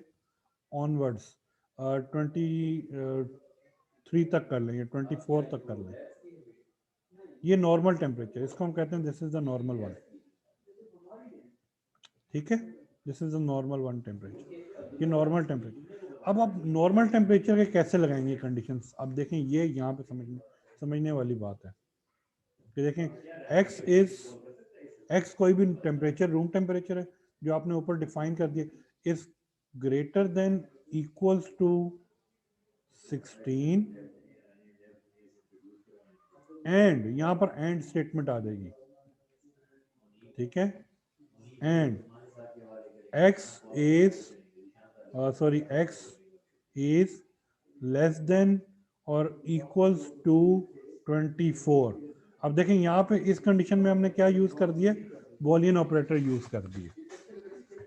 ऑनवर्ड्स 23 तक कर लेंगे, 24 तक कर लेंगे, ये नॉर्मल टेम्परेचर, इसको हम कहते हैं this is the normal one, ठीक है। This is the normal one temperature, ये नॉर्मल टेम्परेचर। अब आप नॉर्मल टेम्परेचर के कैसे लगाएंगे कंडीशंस? अब देखें, ये यहाँ पे समझने वाली बात है कि देखें एक्स कोई भी टेम्परेचर, रूम टेम्परेचर है जो आपने ऊपर डिफाइन कर दिया, is greater than equals to 16, and यहाँ पर एंड स्टेटमेंट आ जाएगी, ठीक है। And x is less than और इक्वल्स टू 24। अब देखें यहाँ पे इस कंडीशन में हमने क्या यूज कर दिया, बूलियन ऑपरेटर यूज कर दिए।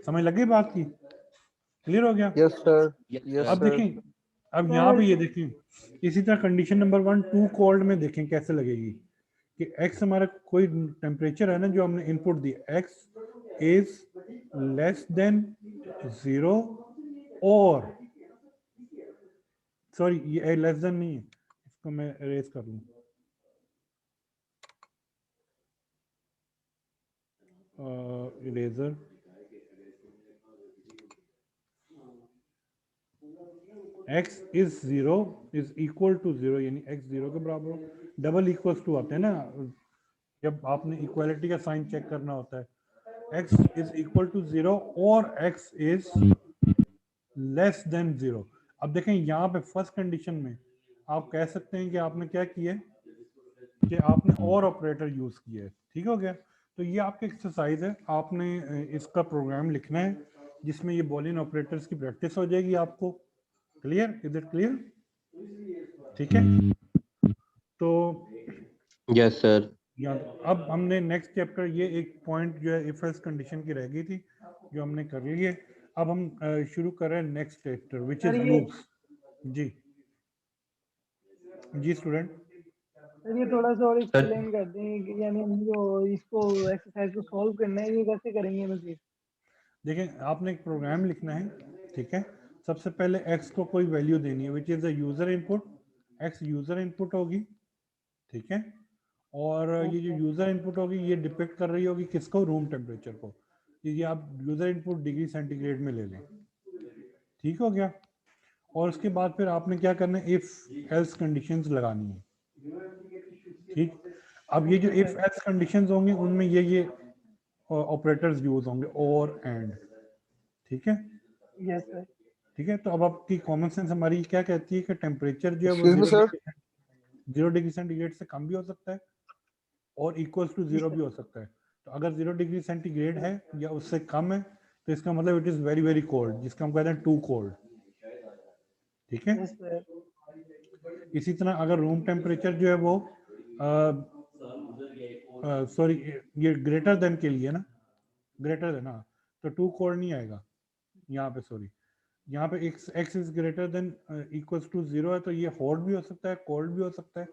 समझ लगी बात की? क्लियर हो गया? Yes sir. अब देखें, अब यहाँ पे ये देखें, इसी तरह कंडीशन नंबर 1 टू कोल्ड में देखें कैसे लगेगी कि x हमारा कोई टेम्परेचर है ना जो हमने इनपुट दिया, x is लेस देन 0 और सॉरी ये लेस देन नहीं है, इसको मैं इरेज कर लूं। Eraser x is 0 is equal to 0 यानी x 0 के बराबर हो। डबल इक्वल्स टू आते हैं ना जब आपने इक्वालिटी का साइन चेक करना होता है, x इज इक्वल टू 0 और x इज लेस देन 0। अब देखें यहाँ पे फर्स्ट कंडीशन में आप कह सकते हैं कि आपने क्या किया है कि आपने और ऑपरेटर यूज किया है, ठीक हो गया। तो ये आपकी एक्सरसाइज है, आपने इसका प्रोग्राम लिखना है जिसमें ये बूलियन ऑपरेटर्स की प्रैक्टिस हो जाएगी आपको। Clear, is it clear? ठीक है, तो यस सर। या अब हमने नेक्स्ट चैप्टर ये एक पॉइंट जो है इफ एल्स कंडीशन की रह गई थी जो हमने कर ली है। अब हम शुरू कर रहे हैं next chapter which is loops. जी स्टूडेंट, सर ये थोड़ा सा और एक्सप्लेन कर दें कि यानी हम जो इसको एक्सरसाइज को सॉल्व करना है ये कैसे करेंगे मजीद? देखें आपने एक प्रोग्राम लिखना है, ठीक है। सबसे पहले x को कोई वैल्यू देनी है which is the user input. x user input होगी, ठीक है। और ये जो यूजर इनपुट होगी ये डिपेक्ट कर रही होगी किसको, रूम टेम्परेचर को। ये आप यूजर इनपुट डिग्री सेंटीग्रेड में ले लें, ठीक हो गया। और उसके बाद फिर आपने क्या करना है, इफ एल्स कंडीशंस लगानी है, ठीक। अब ये जो इफ एल्स कंडीशंस होंगे उनमें ये ऑपरेटर्स यूज होंगे और एंड, ठीक है। Yes sir. ठीक है, तो अब आपकी कॉमन सेंस हमारी क्या कहती है कि टेम्परेचर जो है वो Excuse me, sir? 0 degree centigrade से कम भी हो सकता है और इक्वल टू 0 भी हो सकता है। तो अगर 0 डिग्री सेंटीग्रेड है या उससे कम है तो इसका मतलब it is very very cold, जिसका हम कहते हैं टू कोल्ड, ठीक है। Yes sir. इसी तरह अगर रूम टेम्परेचर जो है वो सॉरी ये ग्रेटर देन के लिए ना, ग्रेटर देन, हाँ, तो टू कोल्ड नहीं आएगा यहाँ पे, सॉरी यहाँ पे x is greater than equals to 0 है, तो ये हॉट भी हो सकता है, कोल्ड भी हो सकता है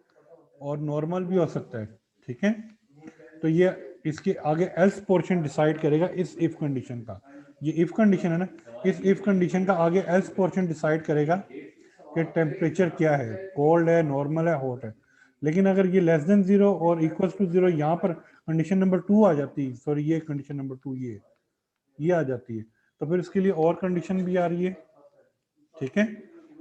और नॉर्मल भी हो सकता है, ठीक है। तो ये इसके आगे एल्स पोर्शन डिसाइड करेगा इस इफ कंडीशन का। ये इफ कंडीशन है ना, इस इफ कंडीशन का आगे एल्स पोर्शन डिसाइड करेगा कि टेम्परेचर क्या है, कोल्ड है, नॉर्मल है, हॉट है। लेकिन अगर ये लेस देन 0 और इक्वल्स टू 0 यहाँ पर कंडीशन नंबर 2 आ जाती है, सॉरी ये कंडीशन नंबर 2 ये आ जाती है, तो फिर इसके लिए और कंडीशन भी आ रही है, ठीक है।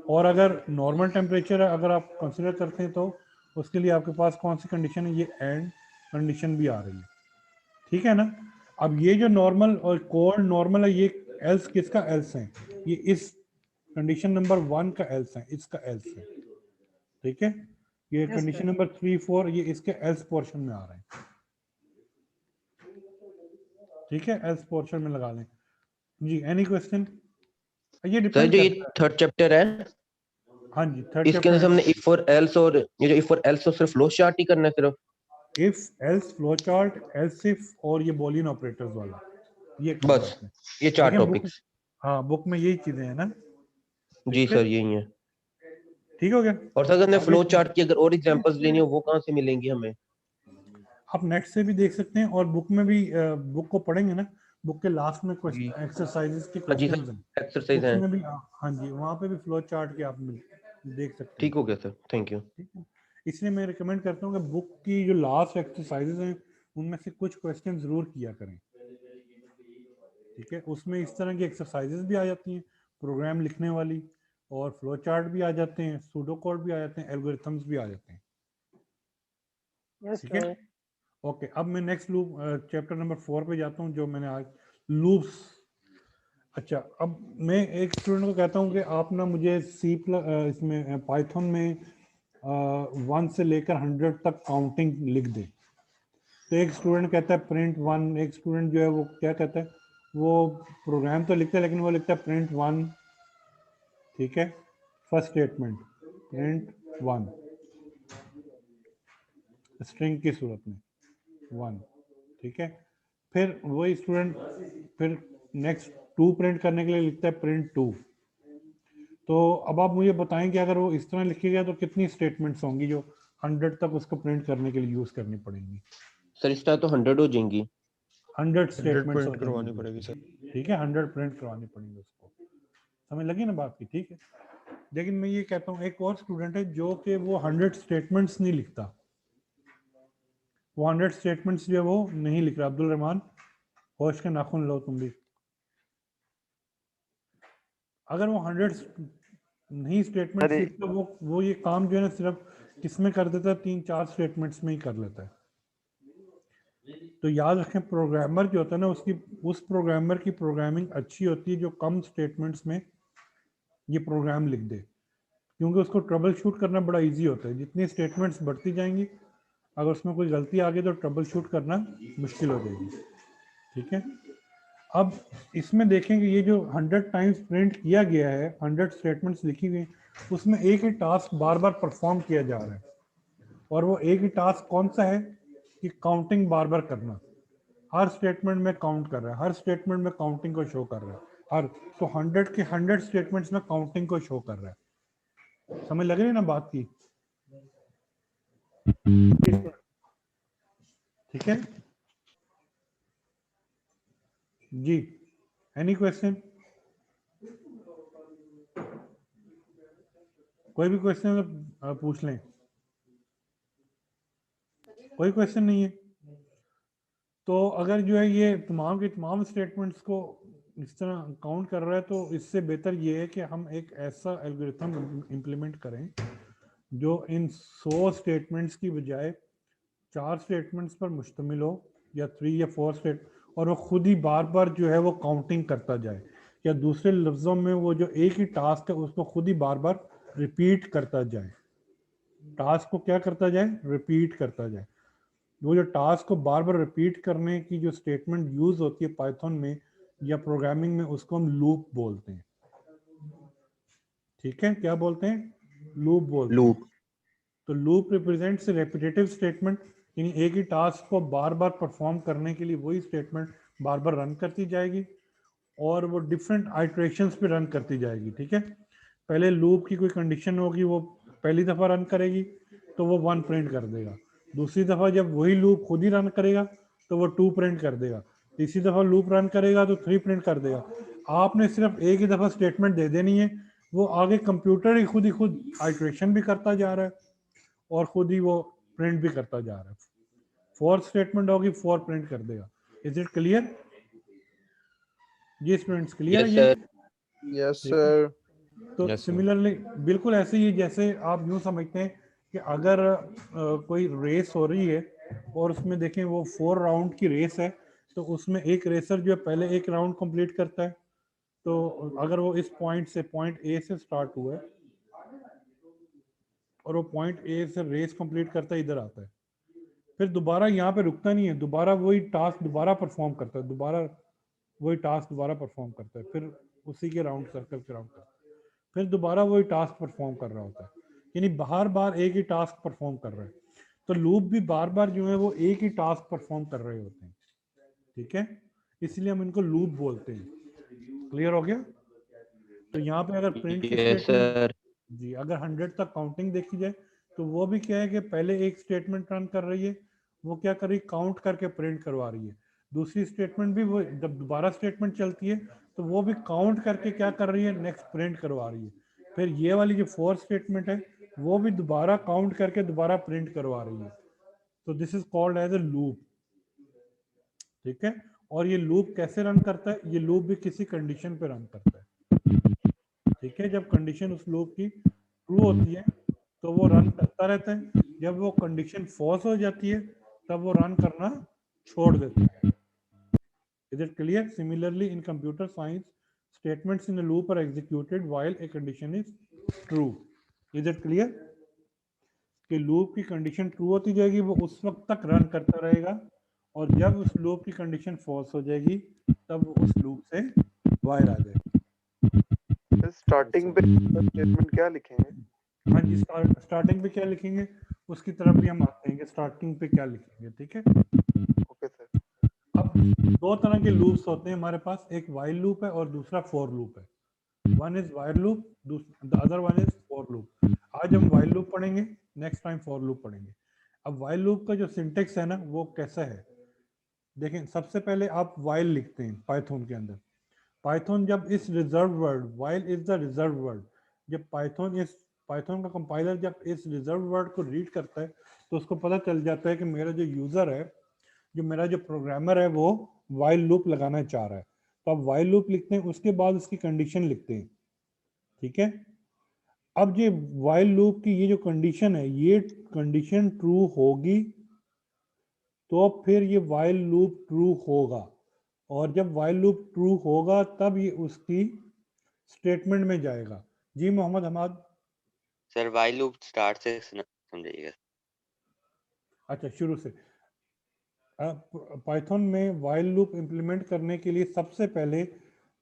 और अगर नॉर्मल टेम्परेचर अगर आप कंसीडर करते हैं तो उसके लिए आपके पास कौन सी कंडीशन है, ये एंड कंडीशन भी आ रही है, ठीक है ना। अब ये जो नॉर्मल और कोल्ड नॉर्मल है, ये एल्स किसका एल्स है, ये इस कंडीशन नंबर 1 का एल्स है, इसका एल्स है, ठीक है। ये कंडीशन नंबर 3 4 ये इसके एल्स पोर्शन में आ रहे हैं, ठीक है। एल्स पोर्शन में लगा लें जी। Any question? ये सर डिपेंड जो ये करता है। थर्ड चैप्टर है, हाँ जी, थर्ड इसके अंदर हमने इफ और एल्स और ये जो इफ और एल्स सिर्फ फ्लो चार्ट ही करना है सिर्फ? If else flow chart else if और ये बूलियन ऑपरेटर्स वाला, ये बस ये 4 टॉपिक्स। हाँ बुक में यही चीजें हैं ना जी सर यही है। ठीक हो गया। और सर हमने फ्लो चार्ट की अगर और एग्जांपल्स लेनी हो वो कहाँ से मिलेंगी हमें? आप नेट से भी देख सकते हैं और बुक में भी, बुक को पढ़ेंगे ना, बुक के लास्ट में क्वेश्चन एक्सरसाइजेस के क्वेश्चंस हैं, एक्सरसाइज हैं उसमें भी, हाँ जी, वहाँ पे भी फ्लो चार्ट के आप देख सकते हैं। ठीक हो गया सर, थैंक यू। ठीक है, इसलिए मैं रिकमेंड करता हूँ कि बुक की जो लास्ट एक्सरसाइजेस हैं उनमें से कुछ क्वेश्चन जरूर किया करें, ठीक है। उसमें इस तरह की एक्सरसाइजेस भी आ जाती हैं, प्रोग्राम लिखने वाली, और फ्लो चार्ट भी आ जाते हैं, सूडो कोड भी आ जाते हैं, एल्गोरिथम्स भी आ जाते हैं, ठीक है। ओके, अब मैं नेक्स्ट लूप चैप्टर नंबर 4 पे जाता हूँ जो मैंने आज लूप्स। अच्छा, अब मैं एक स्टूडेंट को कहता हूँ कि आप ना मुझे इसमें पाइथन में 1 से लेकर 100 तक काउंटिंग लिख दे। तो एक स्टूडेंट कहता है प्रिंट 1, एक स्टूडेंट जो है वो क्या कहता है, वो प्रोग्राम तो लिखता है लेकिन वो लिखता है प्रिंट 1, ठीक है। फर्स्ट स्टेटमेंट प्रिंट 1 स्ट्रिंग की सूरत में 1, ठीक है। फिर वही स्टूडेंट फिर नेक्स्ट 2 प्रिंट करने के लिए लिखता है प्रिंट 2। तो अब आप मुझे बताएं कि अगर वो इस तरह लिखेगा तो कितनी स्टेटमेंट्स होंगी जो 100 तक उसको प्रिंट करने के लिए यूज करनी पड़ेंगी? सर इस तरह तो 100 हो जाएंगी। 100 100 स्टेटमेंट्स प्रिंट करवानी पड़ेगी सर। ठीक है, 100 प्रिंट करवानी पड़ेगी उसको। समझ लगी ना बात की? ठीक है, लेकिन मैं ये कहता हूँ एक और स्टूडेंट है जो कि वो 100 स्टेटमेंट्स नहीं लिखता, वो 100 स्टेटमेंट्स जो है वो नहीं लिख रहा। अब्दुल रहमान, होश के नाखून लो तुम भी। अगर वो 100 नहीं स्टेटमेंट्स अरे लिखता, वो ये काम जो है ना सिर्फ किसमें कर देता है, 3-4 स्टेटमेंट्स में ही कर लेता है। तो याद रखें, प्रोग्रामर जो होता है ना, उस प्रोग्रामर की प्रोग्रामिंग अच्छी होती है जो कम स्टेटमेंट्स में ये प्रोग्राम लिख दे, क्योंकि उसको ट्रबल शूट करना बड़ा इजी होता है। जितनी स्टेटमेंट्स बढ़ती जाएंगी, अगर उसमें कोई गलती आ गई तो ट्रबल शूट करना मुश्किल हो जाएगी। ठीक है, अब इसमें देखेंगे ये जो 100 टाइम्स प्रिंट किया गया है, 100 स्टेटमेंट्स लिखी गई, उसमें एक ही टास्क बार बार परफॉर्म किया जा रहा है, और वो एक ही टास्क कौन सा है कि काउंटिंग बार बार करना। हर स्टेटमेंट में काउंट कर रहा है, हर स्टेटमेंट में काउंटिंग को शो कर रहा है, हर तो 100 के 100 स्टेटमेंट्स में काउंटिंग को शो कर रहा है। समझ लग रही है ना बात की? ठीक है जी, एनी क्वेश्चन? कोई भी क्वेश्चन पूछ लें, कोई क्वेश्चन नहीं है तो अगर जो है ये तमाम के तमाम स्टेटमेंट्स को इस तरह काउंट कर रहा है, तो इससे बेहतर ये है कि हम एक ऐसा एल्गोरिथम इम्प्लीमेंट करें जो इन 100 स्टेटमेंट्स की बजाय 4 स्टेटमेंट्स पर मुश्तमिल हो, या 3 या 4 स्टेट, और वो खुद ही बार बार जो है वो काउंटिंग करता जाए, या दूसरे लफ्जों में वो जो एक ही टास्क है उसको खुद ही बार बार रिपीट करता जाए। टास्क को क्या करता जाए? रिपीट करता जाए। वो जो टास्क को बार बार रिपीट करने की जो स्टेटमेंट यूज होती है पाइथन में या प्रोग्रामिंग में, उसको हम लूप बोलते हैं। ठीक है, क्या बोलते हैं? लूप बोलते हैं। लूप। तो लूप रिप्रेजेंट्स रेपिटेटिव स्टेटमेंट, यानी एक ही टास्क को बार बार परफॉर्म करने के लिए वही स्टेटमेंट बार बार रन करती जाएगी, और वो डिफरेंट आइटरेशंस पे रन करती जाएगी। ठीक है, पहले लूप की कोई कंडीशन होगी, वो पहली दफ़ा रन करेगी तो वो 1 प्रिंट कर देगा। दूसरी दफ़ा जब वही लूप खुद ही रन करेगा तो वो 2 प्रिंट कर देगा। तीसरी दफ़ा लूप रन करेगा तो 3 प्रिंट कर देगा। आपने सिर्फ एक ही दफ़ा स्टेटमेंट दे देनी है, वो आगे कंप्यूटर ही खुद आइटरेशन भी करता जा रहा है और खुद ही वो प्रिंट भी करता जा रहा है। 4 स्टेटमेंट होगी, 4 प्रिंट कर देगा। Is it clear? ये स्टूडेंट्स क्लियर है ये? Yes sir. तो सिमिलरली बिल्कुल ऐसे ही, जैसे आप यूँ समझते हैं कि अगर कोई रेस हो रही है और उसमें देखें वो 4 राउंड की रेस है, तो उसमें एक रेसर जो है पहले एक राउंड कंप्लीट करता है। तो अगर वो इस पॉइंट से, पॉइंट ए से स्टार्ट हुआ है और वो पॉइंट ए से रेस कंप्लीट करता है, इधर आता है, फिर दोबारा यहाँ पे रुकता नहीं है, दोबारा वही टास्क दोबारा परफॉर्म करता है, दोबारा वही टास्क दोबारा परफॉर्म करता है, फिर उसी के राउंड सर्कल के राउंड करता है, फिर दोबारा वही टास्क परफॉर्म कर रहा होता है, यानी बार बार एक ही टास्क परफॉर्म कर रहा है। तो लूप भी बार बार जो है वो एक ही टास्क परफॉर्म कर रहे होते हैं। ठीक है, इसलिए हम इनको लूप बोलते हैं। क्लियर हो गया? तो यहाँ पे अगर प्रिंट की स्टेटमेंट जी, अगर 100 तक काउंटिंग देखी जाए तो वो भी क्या है कि पहले एक स्टेटमेंट रन कर रही है, वो क्या कर रही है, काउंट करके प्रिंट करवा रही है। दूसरी स्टेटमेंट भी वो जब दोबारा स्टेटमेंट चलती है तो वो भी काउंट करके क्या कर रही है, नेक्स्ट प्रिंट करवा रही है। फिर ये वाली जो 4 स्टेटमेंट है वो भी दोबारा काउंट करके दोबारा प्रिंट करवा रही है। तो this is called as a loop. ठीक है, और ये लूप कैसे रन करता है? ये लूप भी किसी कंडीशन पे रन करता है। ठीक है, जब कंडीशन उस लूप की ट्रू होती है तो वो रन करता रहता है, जब वो कंडीशन फॉल्स हो जाती है तब वो रन करना छोड़ देता है। Is it clear? Similarly in computer science statements in a loop are executed while a condition is true. Is it clear कि लूप की कंडीशन ट्रू होती जाएगी, वो उस वक्त तक रन करता रहेगा, और जब उस लूप की कंडीशन फॉल्स हो जाएगी तब वो उस लूप से बाहर आ जाएगी। स्टार्टिंग पे स्टेटमेंट क्या लिखेंगे? हाँ जी, स्टार्टिंग पे क्या लिखेंगे उसकी तरफ भी हम आते हैं कि स्टार्टिंग पे क्या लिखेंगे। ठीक है, ओके सर। अब 2 तरह के लूप्स होते हैं हमारे पास, एक वाइल लूप है और दूसरा फॉर लूप है। One is while loop, the other one is for loop. आज हम वाइल लूप पढ़ेंगे, नेक्स्ट टाइम फॉर लूप पढ़ेंगे। अब वाइल लूप का जो सिंटेक्स है ना वो कैसा है, देखें सबसे पहले आप वाइल लिखते हैं पाइथन के अंदर। पाइथन जब इस reserve word, while is the reserve word, जब पाइथन का कंपाइलर जब इस रिजर्व वर्ड को रीड करता है तो उसको पता चल जाता है कि मेरा जो यूजर है, जो मेरा जो प्रोग्रामर है, वो वाइल लूप लगाना चाह रहा है। तो आप वाइल लूप लिखते हैं, उसके बाद उसकी कंडीशन लिखते हैं। ठीक है, अब ये वाइल लूप की ये जो कंडीशन है, ये कंडीशन ट्रू होगी तो फिर ये वाइल लूप ट्रू होगा, और जब वाइल लूप ट्रू होगा तब ये उसकी स्टेटमेंट में जाएगा। जी Mohammad Hamad. Sir while loop start से समझाइएगा। अच्छा, शुरू से। पाइथन में वाइल लूप इंप्लीमेंट करने के लिए सबसे पहले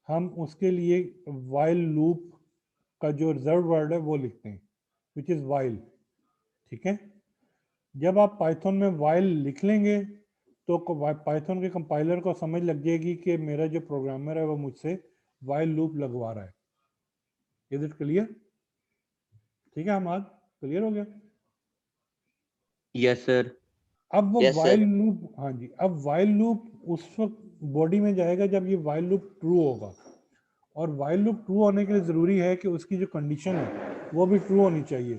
हम उसके लिए वाइल लूप का जो रिजर्व वर्ड है वो लिखते हैं, विच इज वाइल। ठीक है, जब आप पाइथन में वाइल लिख लेंगे तो पाइथन के कंपाइलर को समझ लग जाएगी कि मेरा जो प्रोग्रामर है वो मुझसे वाइल लूप लगवा रहा है। Is it clear? ठीक है हमाद, क्लियर हो गया? Yes sir. अब वो Yes, वाइल sir. लूप, हाँ जी, अब वाइल लूप उस वक्त बॉडी में जाएगा जब ये वाइल लूप ट्रू होगा, और वाइल लूप ट्रू होने के लिए जरूरी है कि उसकी जो कंडीशन है वो भी ट्रू होनी चाहिए।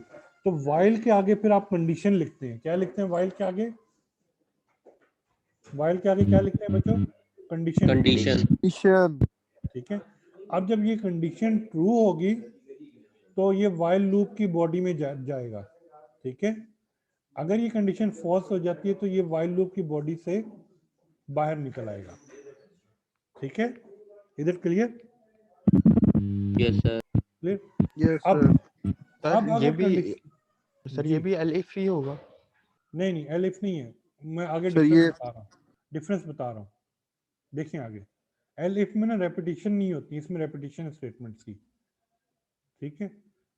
तो वाइल के आगे फिर आप कंडीशन लिखते हैं। क्या लिखते हैं वाइल के आगे? वाइल के आगे क्या लिखते हैं बच्चों? कंडीशन। कंडीशन। ठीक है, अब जब ये कंडीशन ट्रू होगी तो ये वाइल लूप की बॉडी में जाएगा। ठीक है, अगर ये कंडीशन फॉल्स हो जाती है तो ये वाइल लूप की बॉडी से बाहर निकल आएगा। ठीक है, इधर clear? Yes sir. Clear? Yes अब सर। अब ये अगर भी कंडीशन, सर ये भी एलिफ ही होगा? नहीं नहीं, एलिफ नहीं है, मैं आगे सर डिफरेंस ये बता रहा हूँ, डिफरेंस बता रहा हूँ। देखिए आगे, एलिफ में ना रेपिटेशन नहीं होती, इसमें रेपिटेशन स्टेटमेंट्स की। ठीक है,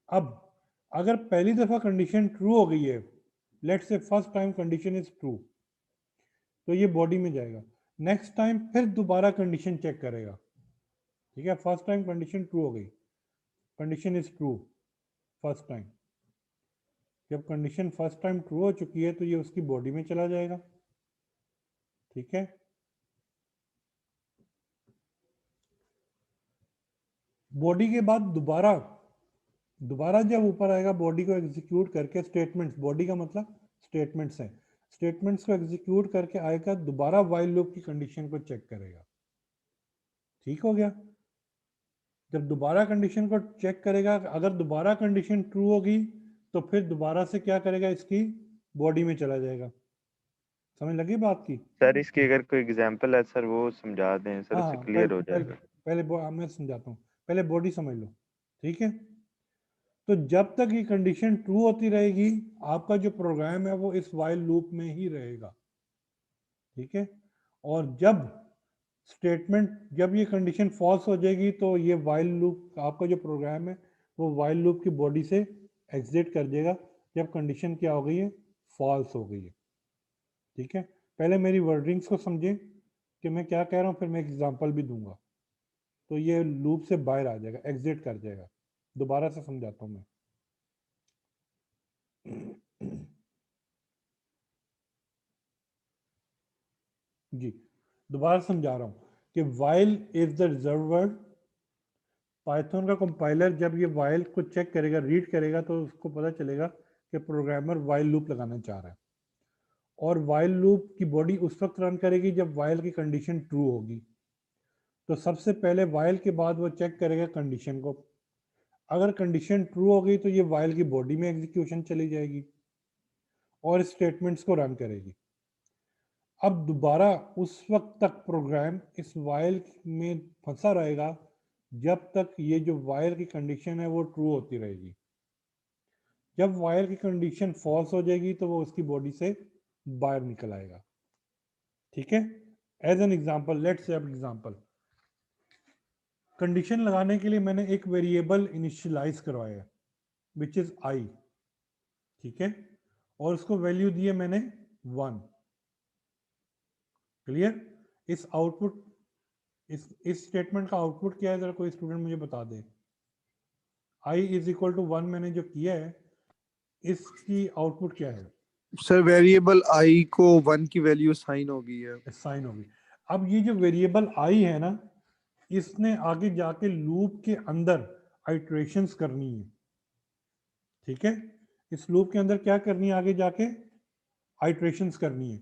अब अगर पहली दफा कंडीशन ट्रू हो गई है, let's say first time condition is true, तो ये बॉडी में जाएगा। नेक्स्ट टाइम फिर दोबारा कंडीशन चेक करेगा। ठीक है, फर्स्ट टाइम कंडीशन ट्रू हो गई, condition is true first time, जब कंडीशन फर्स्ट टाइम ट्रू हो चुकी है तो ये उसकी बॉडी में चला जाएगा। ठीक है, बॉडी के बाद दोबारा जब ऊपर आएगा, बॉडी को एग्जीक्यूट करके स्टेटमेंट्स, बॉडी का मतलब स्टेटमेंट्स है, स्टेटमेंट्स को एग्जीक्यूट करके आएगा, दोबारा वाइल लूप की कंडीशन को चेक करेगा। ठीक हो गया, जब दोबारा कंडीशन को चेक करेगा, अगर दोबारा कंडीशन ट्रू होगी तो फिर दोबारा से क्या करेगा, इसकी बॉडी में चला जाएगा। समझ लगी बात की? सर इसकी अगर कोई एग्जांपल है सर वो समझा दें सर, हाँ उससे हाँ, क्लियर हो जाएगा। पहले मैं समझाता हूँ, पहले बॉडी समझ लो। ठीक है, तो जब तक ये कंडीशन ट्रू होती रहेगी आपका जो प्रोग्राम है वो इस वाइल लूप में ही रहेगा। ठीक है, और जब ये कंडीशन फॉल्स हो जाएगी तो ये वाइल लूप, आपका जो प्रोग्राम है वो वाइल लूप की बॉडी से एग्जिट कर देगा जब कंडीशन क्या हो गई है, फॉल्स हो गई है। ठीक है, पहले मेरी वर्डिंग्स को समझें कि मैं क्या कह रहा हूँ, फिर मैं एग्जांपल भी दूंगा, तो ये लूप से बाहर आ जाएगा, एग्जिट कर जाएगा। दोबारा से समझाता हूँ मैं। जी, दोबारा समझा रहा हूँ कि while is the reserve word. Python का कंपाइलर जब ये वाइल को चेक करेगा, रीड करेगा, तो उसको पता चलेगा कि प्रोग्रामर वाइल लूप लगाना चाह रहा है, और वाइल लूप की बॉडी उस वक्त रन करेगी जब वाइल की कंडीशन ट्रू होगी। तो सबसे पहले वाइल के बाद वो चेक करेगा कंडीशन को, अगर कंडीशन ट्रू हो गई तो ये वाइल की बॉडी में एग्जीक्यूशन चली जाएगी और स्टेटमेंट्स को रन करेगी। अब दोबारा उस वक्त तक प्रोग्राम इस वाइल में फंसा रहेगा जब तक ये जो वाइल की कंडीशन है वो ट्रू होती रहेगी। जब वाइल की कंडीशन फॉल्स हो जाएगी तो वो उसकी बॉडी से बाहर निकल आएगा। ठीक है, as an example, let's say example, condition लगाने के लिए मैंने एक वेरिएबल इनिशियलाइज करवाया विच इज आई। ठीक है, और उसको वैल्यू दी है मैंने 1। क्लियर? इस आउटपुट, इस स्टेटमेंट का आउटपुट क्या है, जरा कोई स्टूडेंट मुझे बता दे। i इज इक्वल टू 1 मैंने जो किया है, इसकी आउटपुट क्या है? सर वेरिएबल आई को 1 की वैल्यू साइन हो गई है। साइन होगी। अब ये जो वेरिएबल आई है ना, इसने आगे जाके लूप के अंदर आइट्रेशंस करनी है, ठीक है। इस लूप के अंदर क्या करनी है, आगे जाके आइट्रेशंस करनी है।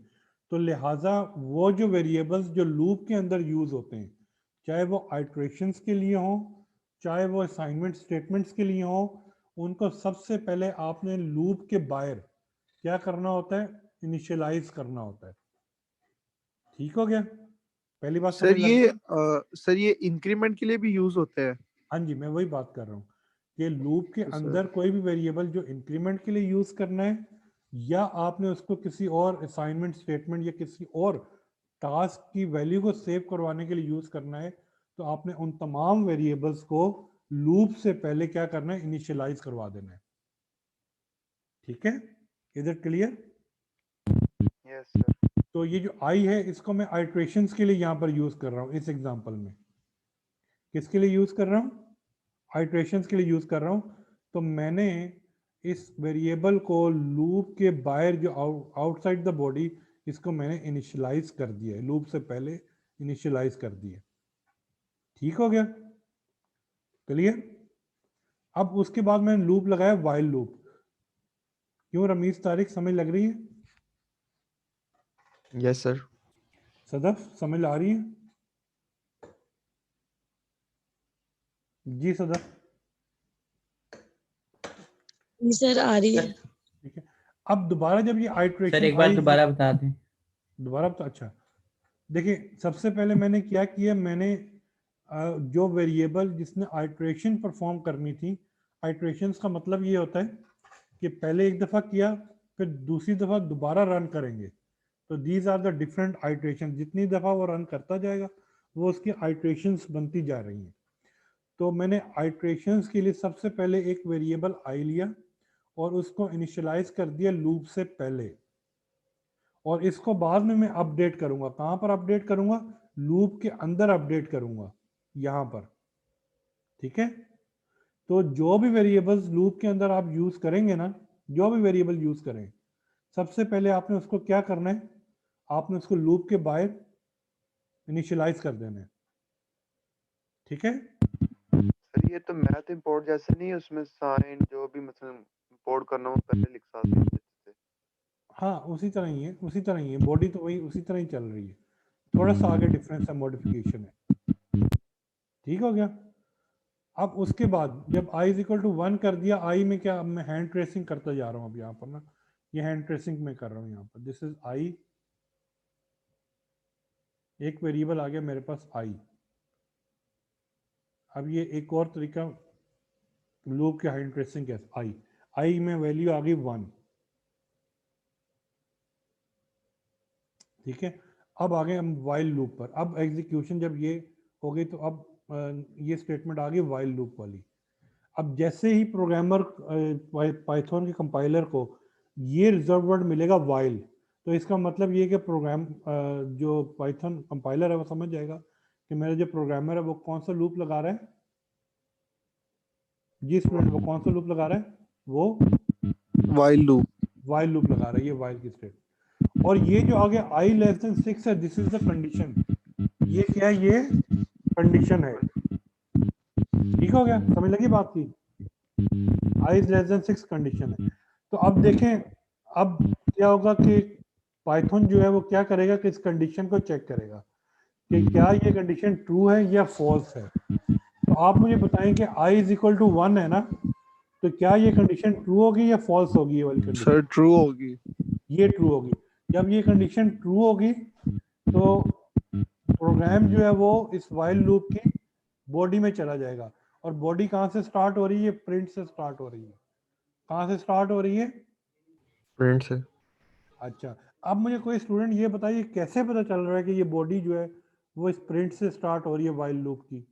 तो लिहाजा वो जो वेरिएबल्स जो लूप के अंदर यूज होते हैं, चाहे वो आइट्रेशंस के लिए हो, चाहे वो असाइनमेंट स्टेटमेंट्स के लिए हो, उनको सबसे पहले आपने लूप के बाहर क्या करना होता है, इनिशियलाइज करना होता है। ठीक हो गया, पहली बात सर समझ लग ये सर ये इंक्रीमेंट के लिए भी यूज होते हैं। हाँ जी, मैं वही बात कर रहा हूँ कि लूप के तो सर- अंदर कोई भी वेरिएबल जो इंक्रीमेंट के लिए यूज करना है, या आपने उसको किसी और असाइनमेंट स्टेटमेंट या किसी और टास्क की वैल्यू को सेव करवाने के लिए यूज करना है, तो आपने उन तमाम वेरिएबल्स को लूप से पहले क्या करना है, इनिशियलाइज करवा देना है। ठीक है, is it clear? Yes sir. तो ये जो आई है, इसको मैं आइट्रेशंस के लिए यहाँ पर यूज कर रहा हूँ इस एग्जांपल में। किसके लिए यूज कर रहा हूँ? आइट्रेशंस के लिए यूज कर रहा हूँ। तो मैंने इस वेरिएबल को लूप के बाहर जो आउटसाइड द बॉडी, इसको मैंने इनिशियलाइज कर दिया है, लूप से पहले इनिशियलाइज कर दिया। ठीक हो गया, क्लियर? अब उसके बाद मैंने लूप लगाया, वाइल लूप। क्यों रमीज तारिक, समझ लग रही है? Yes sir. सदफ समझ आ रही है? जी सदफ। सर आ रही है। ठीक है, अब दोबारा जब ये आइट्रेशन सर एक बार दोबारा बता दें। दोबारा तो अच्छा, देखिए सबसे पहले मैंने क्या किया, मैंने जो वेरिएबल जिसने आइट्रेशन परफॉर्म करनी थी, आइट्रेशंस का मतलब ये होता है कि पहले एक दफ़ा किया, फिर दूसरी दफ़ा दोबारा रन करेंगे। तो these are the different iteration, जितनी दफ़ा वो रन करता जाएगा वो उसकी आइट्रेशंस बनती जा रही हैं। तो मैंने आइट्रेशंस के लिए सबसे पहले एक वेरिएबल आई लिया और उसको इनिशियलाइज कर दिया लूप से पहले, और इसको बाद में मैं अपडेट करूंगा। कहां पर अपडेट करूंगा? लूप के अंदर अपडेट करूंगा, यहां पर। ठीक है, तो जो भी वेरिएबल्स लूप के अंदर आप यूज करेंगे ना, जो भी वेरिएबल यूज करें, सबसे पहले आपने उसको क्या करना है, आपने उसको लूप के बाहर इनिशियलाइज कर देना है। ठीक है, सर ये तो मैथ इंपोर्ट जैसे नहीं है, उसमें साइन जो भी मतलब इंपोर्ट करना हो पहले लिख सकते हैं। हाँ उसी तरह ही है, उसी तरह ही है, बॉडी तो वही उसी तरह ही चल रही है, थोड़ा सा आगे डिफरेंस है, मॉडिफिकेशन है। ठीक हो गया। अब उसके बाद जब i इज इक्वल टू 1 कर दिया, i में क्या, अब मैं हैंड ट्रेसिंग करता जा रहा हूँ। अब यहाँ पर ना, ये हैंड ट्रेसिंग में कर रहा हूँ यहाँ पर। दिस इज i, एक वेरिएबल आ गया मेरे पास i। अब ये एक और तरीका लूप के हैंड ट्रेसिंग के, i में वैल्यू आ गई 1। ठीक है, अब आ गए हम वाइल लूप पर। अब एग्जीक्यूशन जब ये हो गई, तो अब ये स्टेटमेंट आ गई वाइल लूप वाली। अब जैसे ही प्रोग्रामर पाइथन के कंपाइलर को ये रिजर्व वर्ड मिलेगा वाइल, तो इसका मतलब ये कि प्रोग्राम जो पाइथन कंपाइलर है वो समझ जाएगा कि मेरा जो प्रोग्रामर है वो कौन सा लूप लगा रहा है। जी स्टूडेंट, वो कौन सा लूप लगा रहा है? वो वाइल लूप। वाइल लूप लगा रहा है, ये वाइल की स्टेट। और ये जो आगे i लेस देन 6 है, दिस इज द कंडीशन। ये क्या है? ये कंडीशन है। ठीक हो गया, समझ लगी बात की? i is less than 6 condition है। तो अब देखें, अब क्या होगा कि पाइथन जो है वो क्या करेगा कि इस कंडीशन को चेक करेगा कि क्या ये कंडीशन ट्रू है या फॉल्स है। तो आप मुझे बताएं कि i इज इक्वल टू 1 है ना, तो क्या ये कंडीशन ट्रू होगी या फॉल्स होगी? ये वाली कंडीशन सर ट्रू होगी। ये ट्रू होगी। जब ये कंडीशन ट्रू होगी तो प्रोग्राम जो है वो इस वाइल लूप की बॉडी में चला जाएगा। और बॉडी कहाँ से स्टार्ट हो रही है? प्रिंट से स्टार्ट हो रही है। कहाँ से स्टार्ट हो रही है? प्रिंट से। अच्छा, अब मुझे कोई स्टूडेंट ये बताइए कैसे पता चल रहा है कि ये बॉडी जो है वो इस प्रिंट से स्टार्ट हो रही है वाइल लूप की?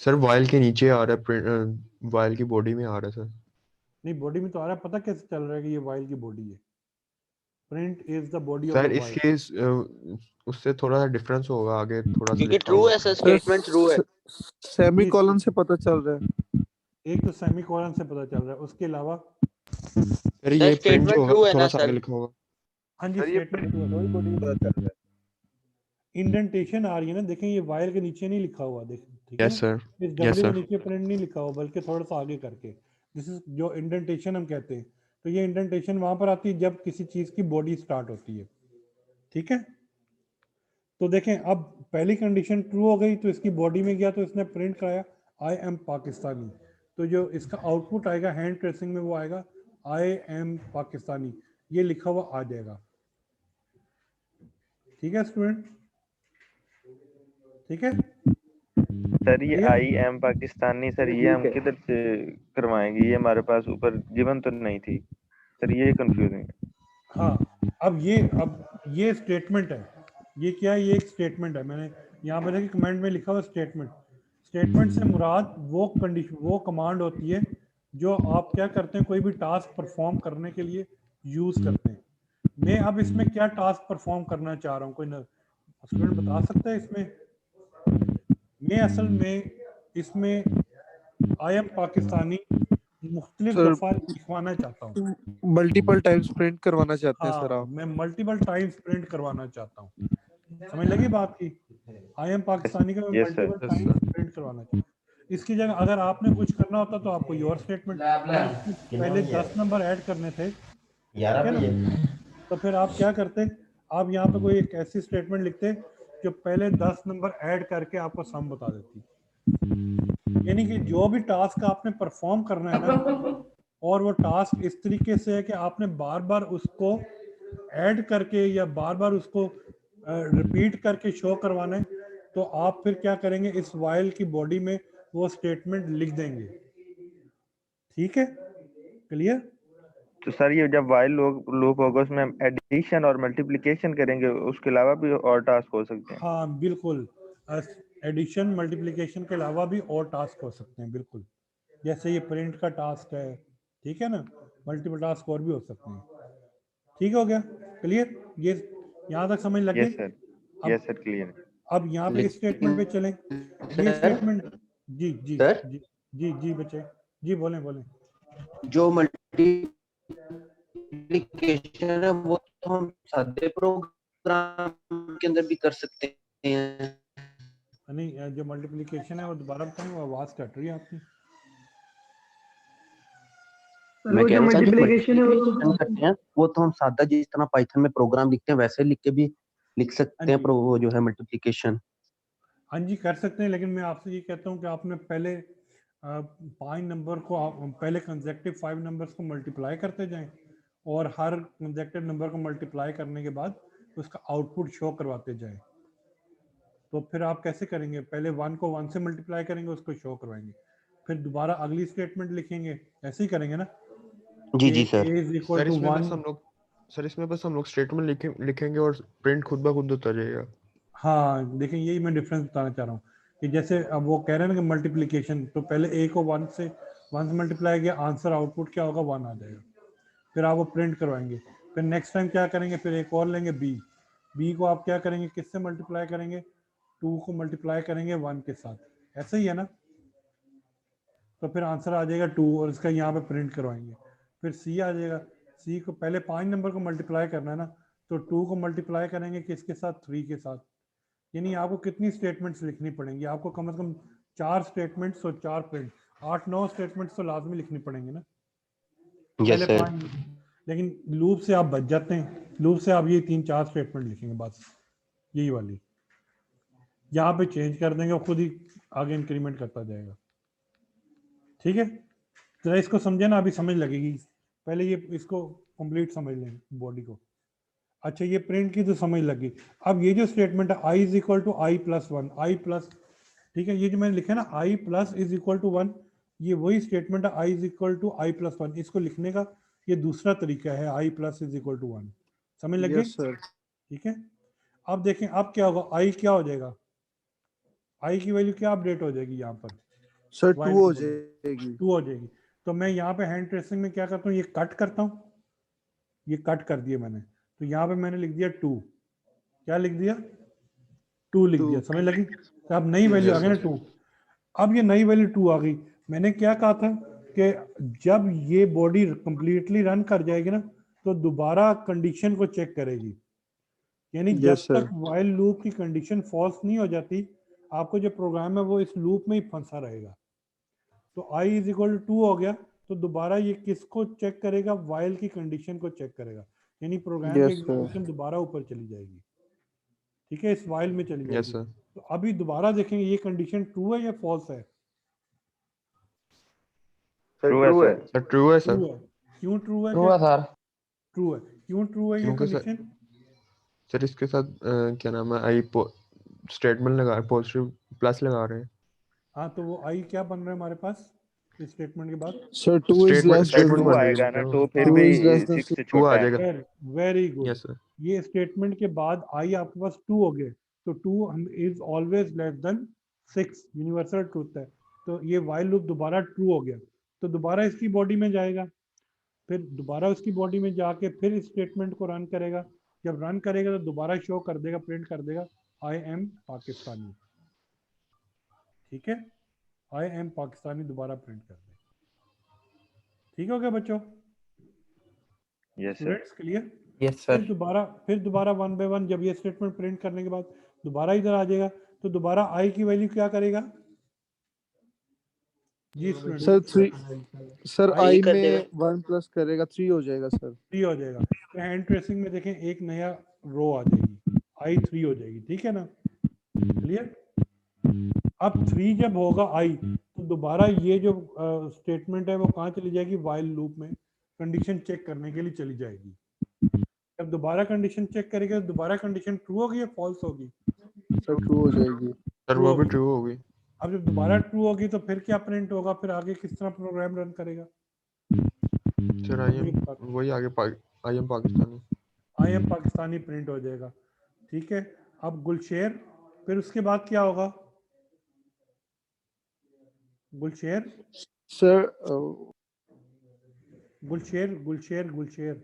सर वाइल के नीचे आ रहा है, वाइल की बॉडी में आ रहा है सर। नहीं, बॉडी में तो आ रहा है, पता कैसे चल रहा है कि ये वाइल की बॉडी है? Print is the body of sir the इस वाइल। केस उससे थोड़ा सा डिफरेंस होगा, आगे थोड़ा सा क्योंकि लिखा ट्रू होगा। है सर, स्टेटमेंट ट्रू है। सेमीकोलन से पता चल रहा है। एक तो सेमीकोलन से पता चल रहा है, उसके अलावा सर ये प्रिंट जो होगा थोड़ा सा आगे लिखा होगा। हाँ जी सर ये स्टेटमेंट इंडेंटेशन आ रही है ना, देखें ये वाइल के नीचे नहीं लिखा हुआ, देखें ठीक है यस सर, इस यस डब्ल्यू के सर। नीचे प्रिंट नहीं लिखा हुआ बल्कि थोड़ा सा आगे करके, दिस इज जो इंडेंटेशन हम कहते हैं। तो ये इंडेंटेशन वहां पर आती है जब किसी चीज की बॉडी स्टार्ट होती है, ठीक है। तो देखें अब पहली कंडीशन ट्रू हो गई तो इसकी बॉडी में गया तो इसने प्रिंट कराया आई एम पाकिस्तानी, तो जो इसका आउटपुट आएगा हैंड ट्रेसिंग में वो आएगा आई एम पाकिस्तानी, ये लिखा हुआ आ जाएगा, ठीक है स्टूडेंट, ठीक है। सर ये आई एम पाकिस्तानी, सर ये हम किधर से करवाएंगे, ये हमारे पास ऊपर गिवन तो नहीं थी सर, ये कंफ्यूजिंग है। हाँ अब ये स्टेटमेंट है, ये क्या है, ये एक स्टेटमेंट है, मैंने यहाँ पे देखिए कमेंट में लिखा हुआ स्टेटमेंट। स्टेटमेंट से मुराद वो कंडीशन वो कमांड होती है जो आप क्या करते हैं कोई भी टास्क परफॉर्म करने के लिए यूज करते हैं। मैं अब इसमें क्या टास्क परफॉर्म करना चाह रहा हूँ, कोई स्टूडेंट बता सकता है इसमें? मैं असल में इसमें आई एम पाकिस्तानी मुख्तलिफ दफा लिखवाना चाहता हूँ, मल्टीपल टाइम्स प्रिंट करवाना चाहते हैं सर हाँ आप? मैं मल्टीपल टाइम्स प्रिंट करवाना चाहता हूँ, समझ लगी बात की? आई एम पाकिस्तानी का मैं Yes, sir. Multiple times print करवाना चाहता हूँ। इसकी जगह अगर आपने कुछ करना होता तो आपको योर स्टेटमेंट पहले 10 नंबर ऐड करने थे, ठीक है ना? तो फिर आप क्या करते, आप यहाँ पे कोई एक ऐसी स्टेटमेंट लिखते जो पहले 10 नंबर ऐड करके आपको सम बता देती, यानी कि जो भी टास्क आपने परफॉर्म करना है ना, और वो टास्क इस तरीके से है कि आपने बार बार उसको ऐड करके या बार बार उसको रिपीट करके शो करवाना है, तो आप फिर क्या करेंगे, इस वाइल की बॉडी में वो स्टेटमेंट लिख देंगे, ठीक है, क्लियर? तो सर ये जब वाइल लूप होगा उसमें हम एडिशन और मल्टीप्लिकेशन करेंगे, उसके अलावा भी और टास्क हो सकते हैं? हाँ बिल्कुल, एडिशन मल्टीप्लिकेशन के अलावा भी और टास्क हो सकते हैं, बिल्कुल, जैसे ये प्रिंट का टास्क है, ठीक है ना, मल्टीपल टास्क और भी हो सकते हैं, ठीक हो गया, क्लियर? ये यहाँ तक समझ लग गई? Yes sir, yes sir, clear. अब यहाँ पे स्टेटमेंट पे चलें, ये स्टेटमेंट जी जी सर? जी जी जी बच्चे जी बोलें बोलें। जो मल्टीप्लिकेशन है वो तो हम सादे प्रोग्राम के अंदर भी कर सकते हैं। नहीं जो मल्टीप्लिकेशन है वो दोबारा बताएं, वो आवाज कट रही है आपकी। मैं कह रहा हूँ मल्टीप्लिकेशन है करते हैं वो तो हम सादा जिस तरह पाइथन में प्रोग्राम लिखते हैं वैसे लिख के भी लिख सकते हैं, वो जो है मल्टीप्लिकेशन। हाँ जी कर सकते हैं, लेकिन मैं आपसे ये कहता हूँ कि आपने पहले 5 नंबर को पहले कंसेक्टिव 5 नंबर्स को मल्टीप्लाई करते जाएं और हर कंसेक्टिव नंबर को मल्टीप्लाई करने के बाद उसका आउटपुट शो करवाते जाएं। तो फिर आप कैसे करेंगे, पहले 1 को 1 से मल्टीप्लाई करेंगे, उसको शो करवाएंगे, फिर दोबारा अगली स्टेटमेंट लिखेंगे, ऐसे ही करेंगे ना? जी जी सर। सर इसमें बस हम लोग स्टेटमेंट लिखेंगे और प्रिंट खुद ब खुद होता जाएगा। हाँ देखें यही मैं डिफरेंस बताना चाह रहा हूँ कि जैसे अब वो कह रहे हैं ना कि मल्टीप्लिकेशन, तो पहले a को 1 से मल्टीप्लाई किया, आंसर आउटपुट क्या होगा 1 आ जाएगा, फिर आप वो प्रिंट करवाएंगे, फिर नेक्स्ट टाइम क्या करेंगे, फिर एक और लेंगे b को आप क्या करेंगे, किससे मल्टीप्लाई करेंगे, 2 को मल्टीप्लाई करेंगे 1 के साथ, ऐसे ही है ना? तो फिर आंसर आ जाएगा 2 और इसका यहाँ पे प्रिंट करवाएंगे, फिर c आ जाएगा, c को पहले 5 नंबर को मल्टीप्लाई करना है ना, तो 2 को मल्टीप्लाई करेंगे किसके साथ, 3 के साथ, यानी आपको कितनी स्टेटमेंट्स लिखनी पड़ेंगी, आपको कम से कम 4 स्टेटमेंट्स और 4 प्रिंट, 8-9 स्टेटमेंट्स तो लाजमी लिखनी पड़ेंगे ना? Yes sir. लेकिन लूप से आप बच जाते हैं, लूप से आप ये 3-4 स्टेटमेंट लिखेंगे बस, यही वाली, यहाँ पे चेंज कर देंगे और खुद ही आगे इंक्रीमेंट करता जाएगा, ठीक है? जरा इसको समझे ना, अभी समझ लगेगी, पहले ये इसको कंप्लीट समझ लें बॉडी को। अच्छा ये प्रिंट की तो समझ लगी, अब ये जो स्टेटमेंट है i is equal to I plus 1, i plus, ठीक है, ये जो मैंने लिखा है ना i plus is equal to 1, ये वही स्टेटमेंट है i is equal to I plus 1, इसको लिखने का ये दूसरा तरीका है i plus is equal to 1, समझ लग गई? ठीक है, अब देखें अब क्या होगा, i क्या हो जाएगा, i की वैल्यू क्या अपडेट हो जाएगी यहाँ पर सर 2 हो जाएगी, 2 हो जाएगी। तो मैं यहाँ पे हैंड ट्रेसिंग में क्या करता हूँ, ये कट करता हूँ, ये कट कर दिया मैंने, तो यहाँ पे मैंने लिख दिया 2, क्या लिख दिया, 2 लिख दिया, समझ लगी? तो अब नई वैल्यू आ गई ना 2, अब ये नई वैल्यू 2 आ गई, मैंने क्या कहा था कि जब ये बॉडी कंप्लीटली रन कर जाएगी ना तो दोबारा कंडीशन को चेक करेगी, यानी जब Yes, sir. तक वाइल लूप की कंडीशन फॉल्स नहीं हो जाती आपको जो प्रोग्राम है वो इस लूप में ही फंसा रहेगा। तो i इज इक्वल टू 2 हो गया तो दोबारा ये किसको चेक करेगा, वाइल की कंडीशन को चेक करेगा, यानी प्रोग्राम की Yes, sir. एग्जीक्यूशन दोबारा ऊपर चली जाएगी, ठीक है, इस वाइल में चली यस जाएगी। सर। तो अभी दोबारा देखेंगे ये कंडीशन ट्रू है या फॉल्स है? ट्रू है सर। सर ट्रू है ट्रू सर, है। क्यों ट्रू है? ट्रू है सर। ट्रू है। क्यों ट्रू है ये क्योंकि सर कंडीशन? सर इसके साथ क्या नाम है आई स्टेटमेंट लगा पॉजिटिव प्लस लगा रहे हैं। हाँ तो वो आई क्या बन रहा है हमारे पास इस स्टेटमेंट के बाद? Sir, 2 is statement less statement than two बन रही आएगा है ना, सर, टू फिर 2 भी is less than 6 से 6. टू आ छोटा है। जाएगा। Very good. Yes sir. ये स्टेटमेंट के बाद आई आपके पास 2 हो गए तो 2 is always less than 6, universal truth है। तो ये वाइल लूप दोबारा ट्रू हो गया तो दोबारा इसकी बॉडी में जाएगा, फिर दोबारा उसकी बॉडी में जाके फिर इस स्टेटमेंट को रन करेगा। जब रन करेगा तो दोबारा शो कर देगा, प्रिंट कर देगा आई एम पाकिस्तानी, ठीक है, आई एम पाकिस्तानी दोबारा प्रिंट कर देगा। ठीक हो गया बच्चों? Yes sir. Students clear? Yes फिर सर। दोबारा 1 बाय 1 जब ये स्टेटमेंट प्रिंट करने के बाद दोबारा इधर आ जाएगा तो दोबारा आई की वैल्यू क्या करेगा? जी Sir, student 3. Sir, I I कर में देगा। 1 प्लस करेगा 3 हो जाएगा सर. 3 हो जाएगा। तो हैंड ट्रेसिंग में देखें एक नया रो आ जाएगी, आई 3 हो जाएगी, ठीक है ना? क्लियर? अब 3 जब होगा आई तो दोबारा ये जो स्टेटमेंट है वो कहाँ चली जाएगी? वाइल लूप में कंडीशन चेक करने के लिए चली जाएगी। जब दोबारा कंडीशन चेक करेगा तो दोबारा कंडीशन ट्रू होगी या फॉल्स होगी? Sir, true हो जाएगी. सर True वो भी होगी। ट्रू होगी। अब जब दोबारा ट्रू होगी तो फिर क्या प्रिंट होगा? फिर आगे किस तरह प्रोग्राम रन करेगा? सर आई एम वही आगे I am Pakistani. I am Pakistani print हो जाएगा, ठीक है। अब गुलशेर, फिर उसके बाद क्या होगा? गुलशेर Sir, गुलशेर गुलशेर गुलशेर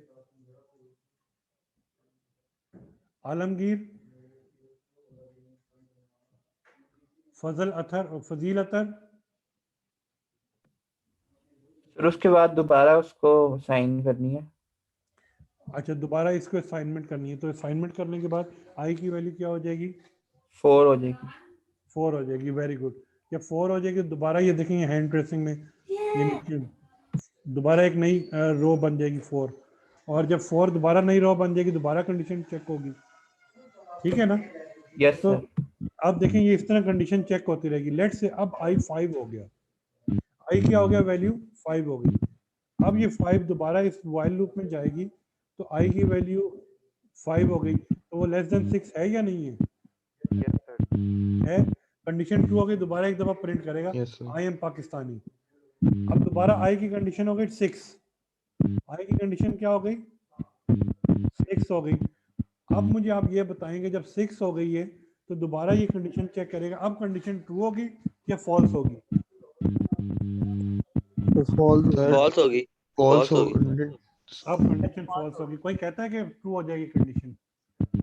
आलमगीर, फजल अतर, फजील अतर, फिर उसके बाद दोबारा उसको साइन करनी है। अच्छा दोबारा इसको असाइनमेंट करनी है तो असाइनमेंट करने के बाद आई की वैल्यू क्या हो जाएगी? 4 हो जाएगी। 4 हो जाएगी, वेरी गुड। जब 4 हो जाएगी दोबारा ये देखेंगे हैंड ट्रेसिंग में ये नीचे दोबारा एक नई रो बन जाएगी 4, और जब 4 दोबारा नई रो बन जाएगी दोबारा कंडीशन चेक होगी, ठीक है ना? यस तो सर। अब देखें ये इस तरह कंडीशन चेक होती रहेगी। लेट से अब आई 5 हो गया, आई क्या हो गया? वैल्यू 5 हो गई। अब ये 5 दोबारा इस वाइल लूप में जाएगी तो आई की वैल्यू 5 हो गई तो वो लेस देन 6 है या नहीं है? Yes sir. है। कंडीशन ट्रू हो गई, दोबारा एक दफा प्रिंट करेगा yes sir. I am Pakistani. अब दोबारा आई की कंडीशन हो गई 6, आई की कंडीशन क्या हो गई? 6 हो गई। अब मुझे आप ये बताएंगे जब 6 हो गई है तो दोबारा ये कंडीशन चेक करेगा, अब कंडीशन ट्रू होगी या फॉल्स होगी? false. फॉल्स होगी। फॉल्स false होगी। अब कंडीशन फॉल्स होगी। कोई कहता है कि ट्रू हो जाएगी कंडीशन?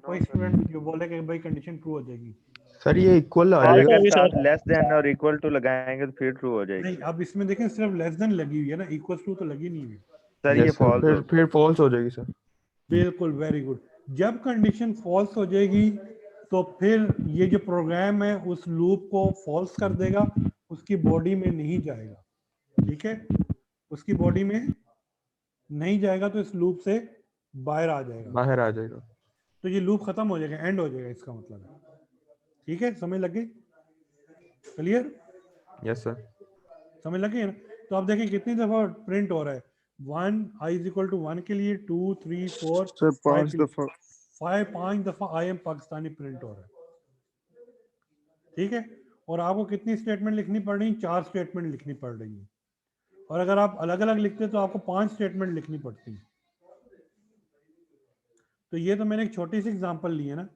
कोई स्टूडेंट जो बोले कि भाई कंडीशन ट्रू हो जाएगी? सर ये इक्वल आ और जाएगा। अगर साथ लेस देन और इक्वल टू लगाएंगे तो फिर ट्रू हो नहीं, जाएगी। अब इसमें देखें सिर्फ लेस देन लगी हुई है ना, इक्वल टू तो लगी नहीं है। सर ये यस सर, फॉल्स फिर होगी। फिर फॉल्स हो जाएगी सर। बिल्कुल, वेरी गुड। जब कंडीशन फॉल्स हो जाएगी तो फिर ये जो प्रोग्राम है उस लूप को फॉल्स कर देगा, उसकी बॉडी में नहीं जाएगा, ठीक है? उसकी बॉडी में नहीं जाएगा तो इस लूप से बाहर आ जाएगा, बाहर आ जाएगा। तो ये लूप खत्म हो जाएगा, एंड हो जाएगा इसका मतलब है, ठीक है? समझ लग गई? क्लियर? Yes sir. समझ लगे ना? तो आप देखिए कितनी दफा प्रिंट हो रहा है। 1 i इज इक्वल टू 1 के लिए 2 3 4 Sir, 5 5 दफा. 5 दफा आई एम पाकिस्तानी प्रिंट हो रहा है, ठीक है? और आपको कितनी स्टेटमेंट लिखनी पड़ रही है? 4 स्टेटमेंट लिखनी पड़ रही है, और अगर आप अलग अलग लिखते तो आपको 5 स्टेटमेंट लिखनी पड़ती है। तो ये तो मैंने एक छोटी सी एग्जांपल ली है ना।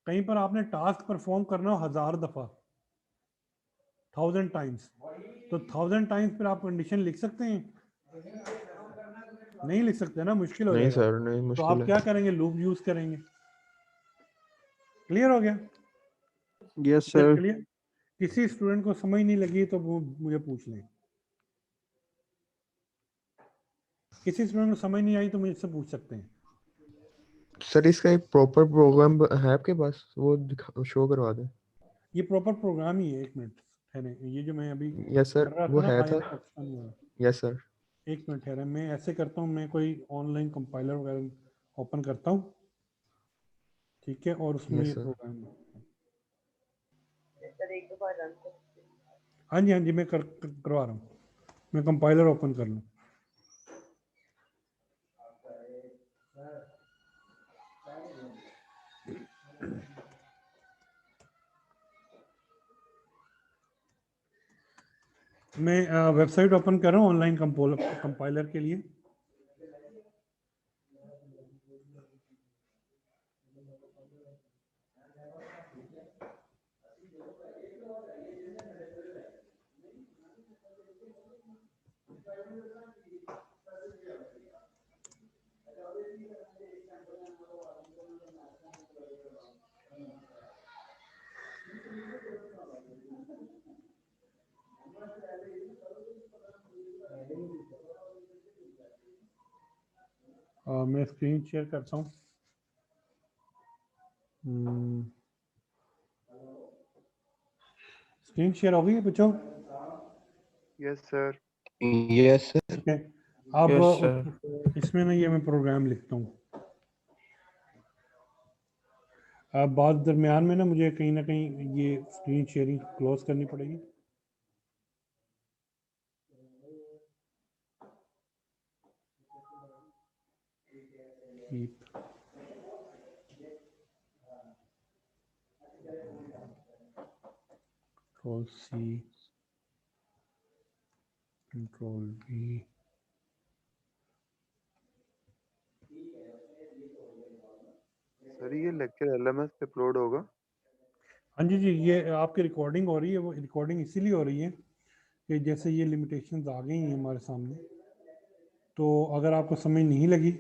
कहीं पर आपने टास्क परफॉर्म करना हो 1000 दफा, 1000 टाइम्स, तो 1000 टाइम्स पर आप कंडीशन लिख सकते हैं? नहीं लिख सकते ना, मुश्किल हो नहीं जाएगा। सर, नहीं तो मुश्किल आप है। क्या करेंगे? लूप यूज करेंगे। क्लियर हो गया? Yes sir. क्लियर? किसी स्टूडेंट को समझ नहीं लगी तो वो मुझे पूछ लें। किसी स्टूडेंट को समझ नहीं आई तो मुझसे पूछ सकते हैं। सर इसका एक प्रॉपर प्रोग्राम है आपके पास, वो शो करवा दें। ये प्रॉपर प्रोग्राम ही है, एक मिनट ठहरे, ये जो मैं अभी यस कर सर, रहा वो था ना है IIT था। पाकिस्तान वाला, यस सर। एक मिनट ठहरे, मैं ऐसे करता हूँ, मैं कोई ऑनलाइन कंपाइलर वगैरह ओपन करता हूँ, ठीक है, और उसमें ये यस सर। प्रोग्राम, हाँ जी हाँ जी मैं करवा रहा हूँ, मैं कंपाइलर ओपन कर लूँ। मैं वेबसाइट ओपन कर रहा हूँ ऑनलाइन कंपाइलर के लिए। मैं स्क्रीन शेयर करता हूँ। स्क्रीन शेयर हो गई है बच्चों? Yes sir. Yes sir. ठीक है, अब इसमें ना ये मैं प्रोग्राम लिखता हूँ। अब बाद दरमियान में ना मुझे कहीं ना कहीं ये स्क्रीन शेयरिंग क्लोज करनी पड़ेगी। Control C, Control V, sir ये लेक्चर LMS पे अपलोड होगा? हाँ जी जी, ये आपकी रिकॉर्डिंग हो रही है, वो रिकॉर्डिंग इसीलिए हो रही है कि जैसे ये लिमिटेशंस आ गई हैं हमारे सामने, तो अगर आपको समझ नहीं लगी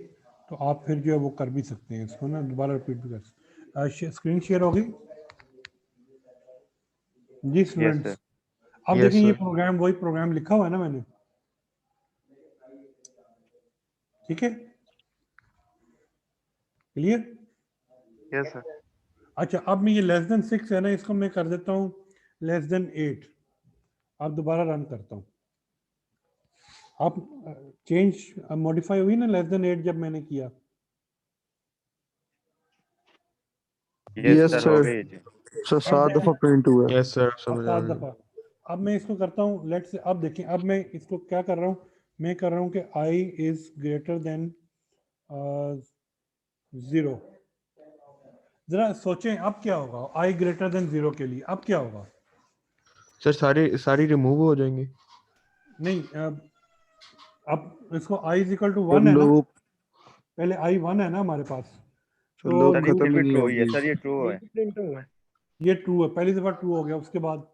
तो आप फिर जो है वो कर भी सकते हैं, इसको ना दोबारा रिपीट भी कर सकते हैं। स्क्रीन शेयर हो गई जी स्टूडेंट्स? अब यस देखें ये सर। प्रोग्राम, वही प्रोग्राम लिखा हुआ है ना मैंने, ठीक है, क्लियर? Yes sir. अच्छा, अब मैं ये लेस देन 6 है ना, इसको मैं कर देता हूँ लेस देन 8। अब दोबारा रन करता हूँ। आप चेंज मॉडिफाई हुई ना लेस देन 8 जब मैंने किया? Yes sir. सर 7 दफा प्रिंट हुआ है। यस सर, समझ आ 7 गया। दफा। अब मैं इसको करता हूँ, लेट से, अब देखें, अब मैं इसको क्या कर रहा हूँ, मैं कर रहा हूँ कि i इज ग्रेटर देन 0। जरा सोचें अब क्या होगा i ग्रेटर देन 0 के लिए, अब क्या होगा? सर सारी रिमूव हो जाएंगी। नहीं, अब इसको i इज इक्वल टू 1 है ना, लूप पहले i 1 है ना हमारे पास, तो लूप सर ये खत्म फिर ही भी नहीं ट्रू ही है होगी। सर, ये ट्रू है। ये ट्रू है, पहली दफा ट्रू हो गया। उसके बाद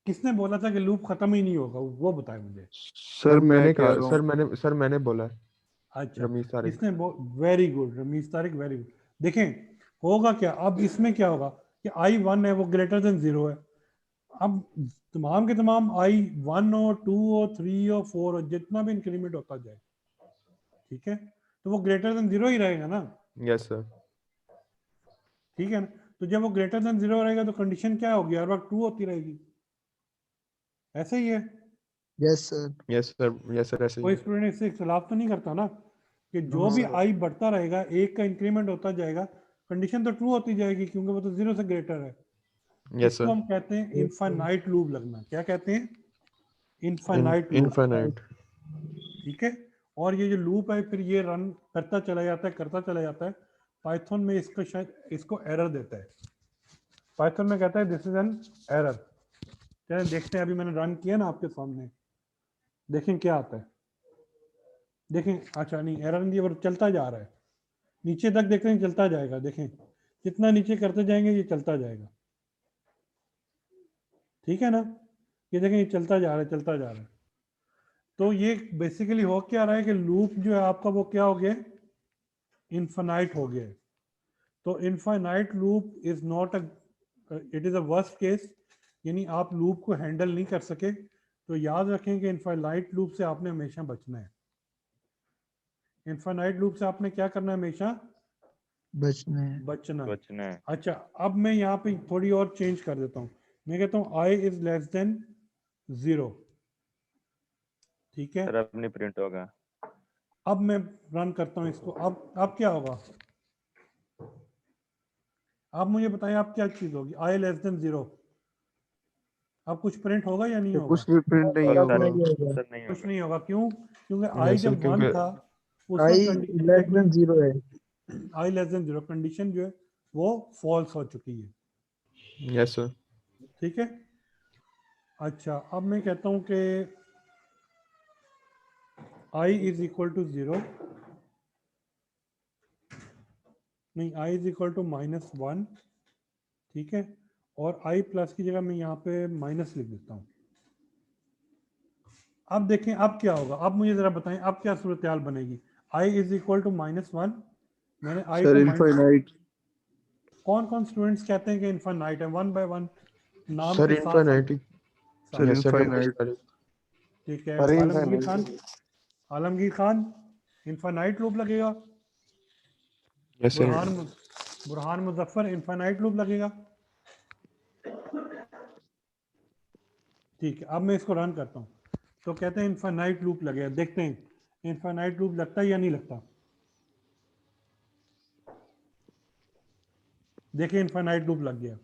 किसने बोला था कि लूप खत्म ही नहीं होगा, वो बताए मुझे। सर मैं मैंने कह कहा, रहा हूँ। सर मैंने बोला है। अच्छा, रमीज तारिक। इसने very good Rameez Tariq, very good. देखें होगा क्या, अब इसमें क्या होगा कि i 1 है वो ग्रेटर देन 0 है। अब तमाम के तमाम i 1 हो, 2 हो, 3 हो, 4 हो, जितना भी इंक्रीमेंट होता जाए, ठीक है, तो वो ग्रेटर देन 0 ही रहेगा ना, यस सर। ठीक है ना? तो जब वो ग्रेटर देन 0 रहेगा तो कंडीशन क्या होगी, हर वक्त 2 होती रहेगी, ऐसे ही है। Yes sir. Yes sir, yes sir, ऐसे ही कोई है। स्टूडेंट इससे इख्तलाफ तो नहीं करता ना कि जो नो भी सर। i बढ़ता रहेगा, एक का इंक्रीमेंट होता जाएगा, कंडीशन तो ट्रू होती जाएगी क्योंकि वो तो 0 से ग्रेटर है। यस इसको सर। हम कहते हैं इनफाइनाइट लूप लगना। क्या कहते हैं? Infinite loop, infinite. ठीक है। और ये जो लूप है फिर ये रन करता चला जाता है, करता चला जाता है। पाइथन में इसको शायद इसको एरर देता है, पाइथन में कहता है दिस इज एन एरर। चलिए देखते हैं, अभी मैंने रन किया ना आपके सामने, देखें क्या आता है। देखें, अच्छा नहीं एरर नहीं, वो चलता जा रहा है, नीचे तक देख रहे हैं, चलता जाएगा। देखें जितना नीचे करते जाएंगे ये चलता जाएगा, ठीक है ना? ये देखें ये चलता जा रहा है, चलता जा रहा है। तो ये बेसिकली हो क्या रहा है कि लूप जो है आपका वो क्या हो गया, इनफाइनाइट हो गया है। तो infinite loop is not a, it is a worst case, यानी आप लूप को हैंडल नहीं कर सके तो याद रखें कि इनफाइनाइट लूप से आपने हमेशा बचना है। इनफाइनाइट लूप से आपने क्या करना है? हमेशा बचना है। बचना है। अच्छा, अब मैं यहाँ पे थोड़ी और चेंज कर देता हूँ। मैं कहता हूँ i इज लेस देन 0, ठीक है। सर अब नहीं प्रिंट होगा। अब मैं रन करता हूँ इसको। अब क्या होगा? आप मुझे बताएं अब क्या चीज होगी? i लेस देन 0, अब कुछ प्रिंट होगा या नहीं होगा? कुछ भी प्रिंट नहीं और होगा। सर नहीं कुछ होगा। नहीं होगा। क्यों? क्योंकि i यस सर, जब 1 क्योंकि था उस आई वक्त कंडीशन लेस देन 0 है। i लेस देन 0 कंडीशन जो है वो फॉल्स हो चुकी है, यस सर, ठीक है। अच्छा, अब मैं कहता हूँ कि i इज इक्वल टू 0, नहीं i इज इक्वल टू -1, ठीक है। और i प्लस की जगह मैं यहाँ पे माइनस लिख देता हूँ। अब देखें अब क्या होगा। अब मुझे जरा बताएं अब क्या सूरत हाल बनेगी। i इज इक्वल टू -1, मैंने i सर को इनफाइनाइट। कौन कौन स्टूडेंट्स कहते हैं कि इनफाइनाइट है? 1 बाय 1 नाम सर के साथ infinite. Sir yes sir, infinite. ठीक है। अरे Alamgir Khan, infinite. Alamgir Khan, infinite loop लगेगा। Yes sir, Burhan Muzaffar, infinite loop लगेगा। ठीक है, अब मैं इसको रन करता हूँ तो कहते हैं इनफाइनाइट लूप लगेगा। देखते हैं इनफाइनाइट लूप लगता है या नहीं लगता। देखिए इनफाइनाइट लूप लग गया,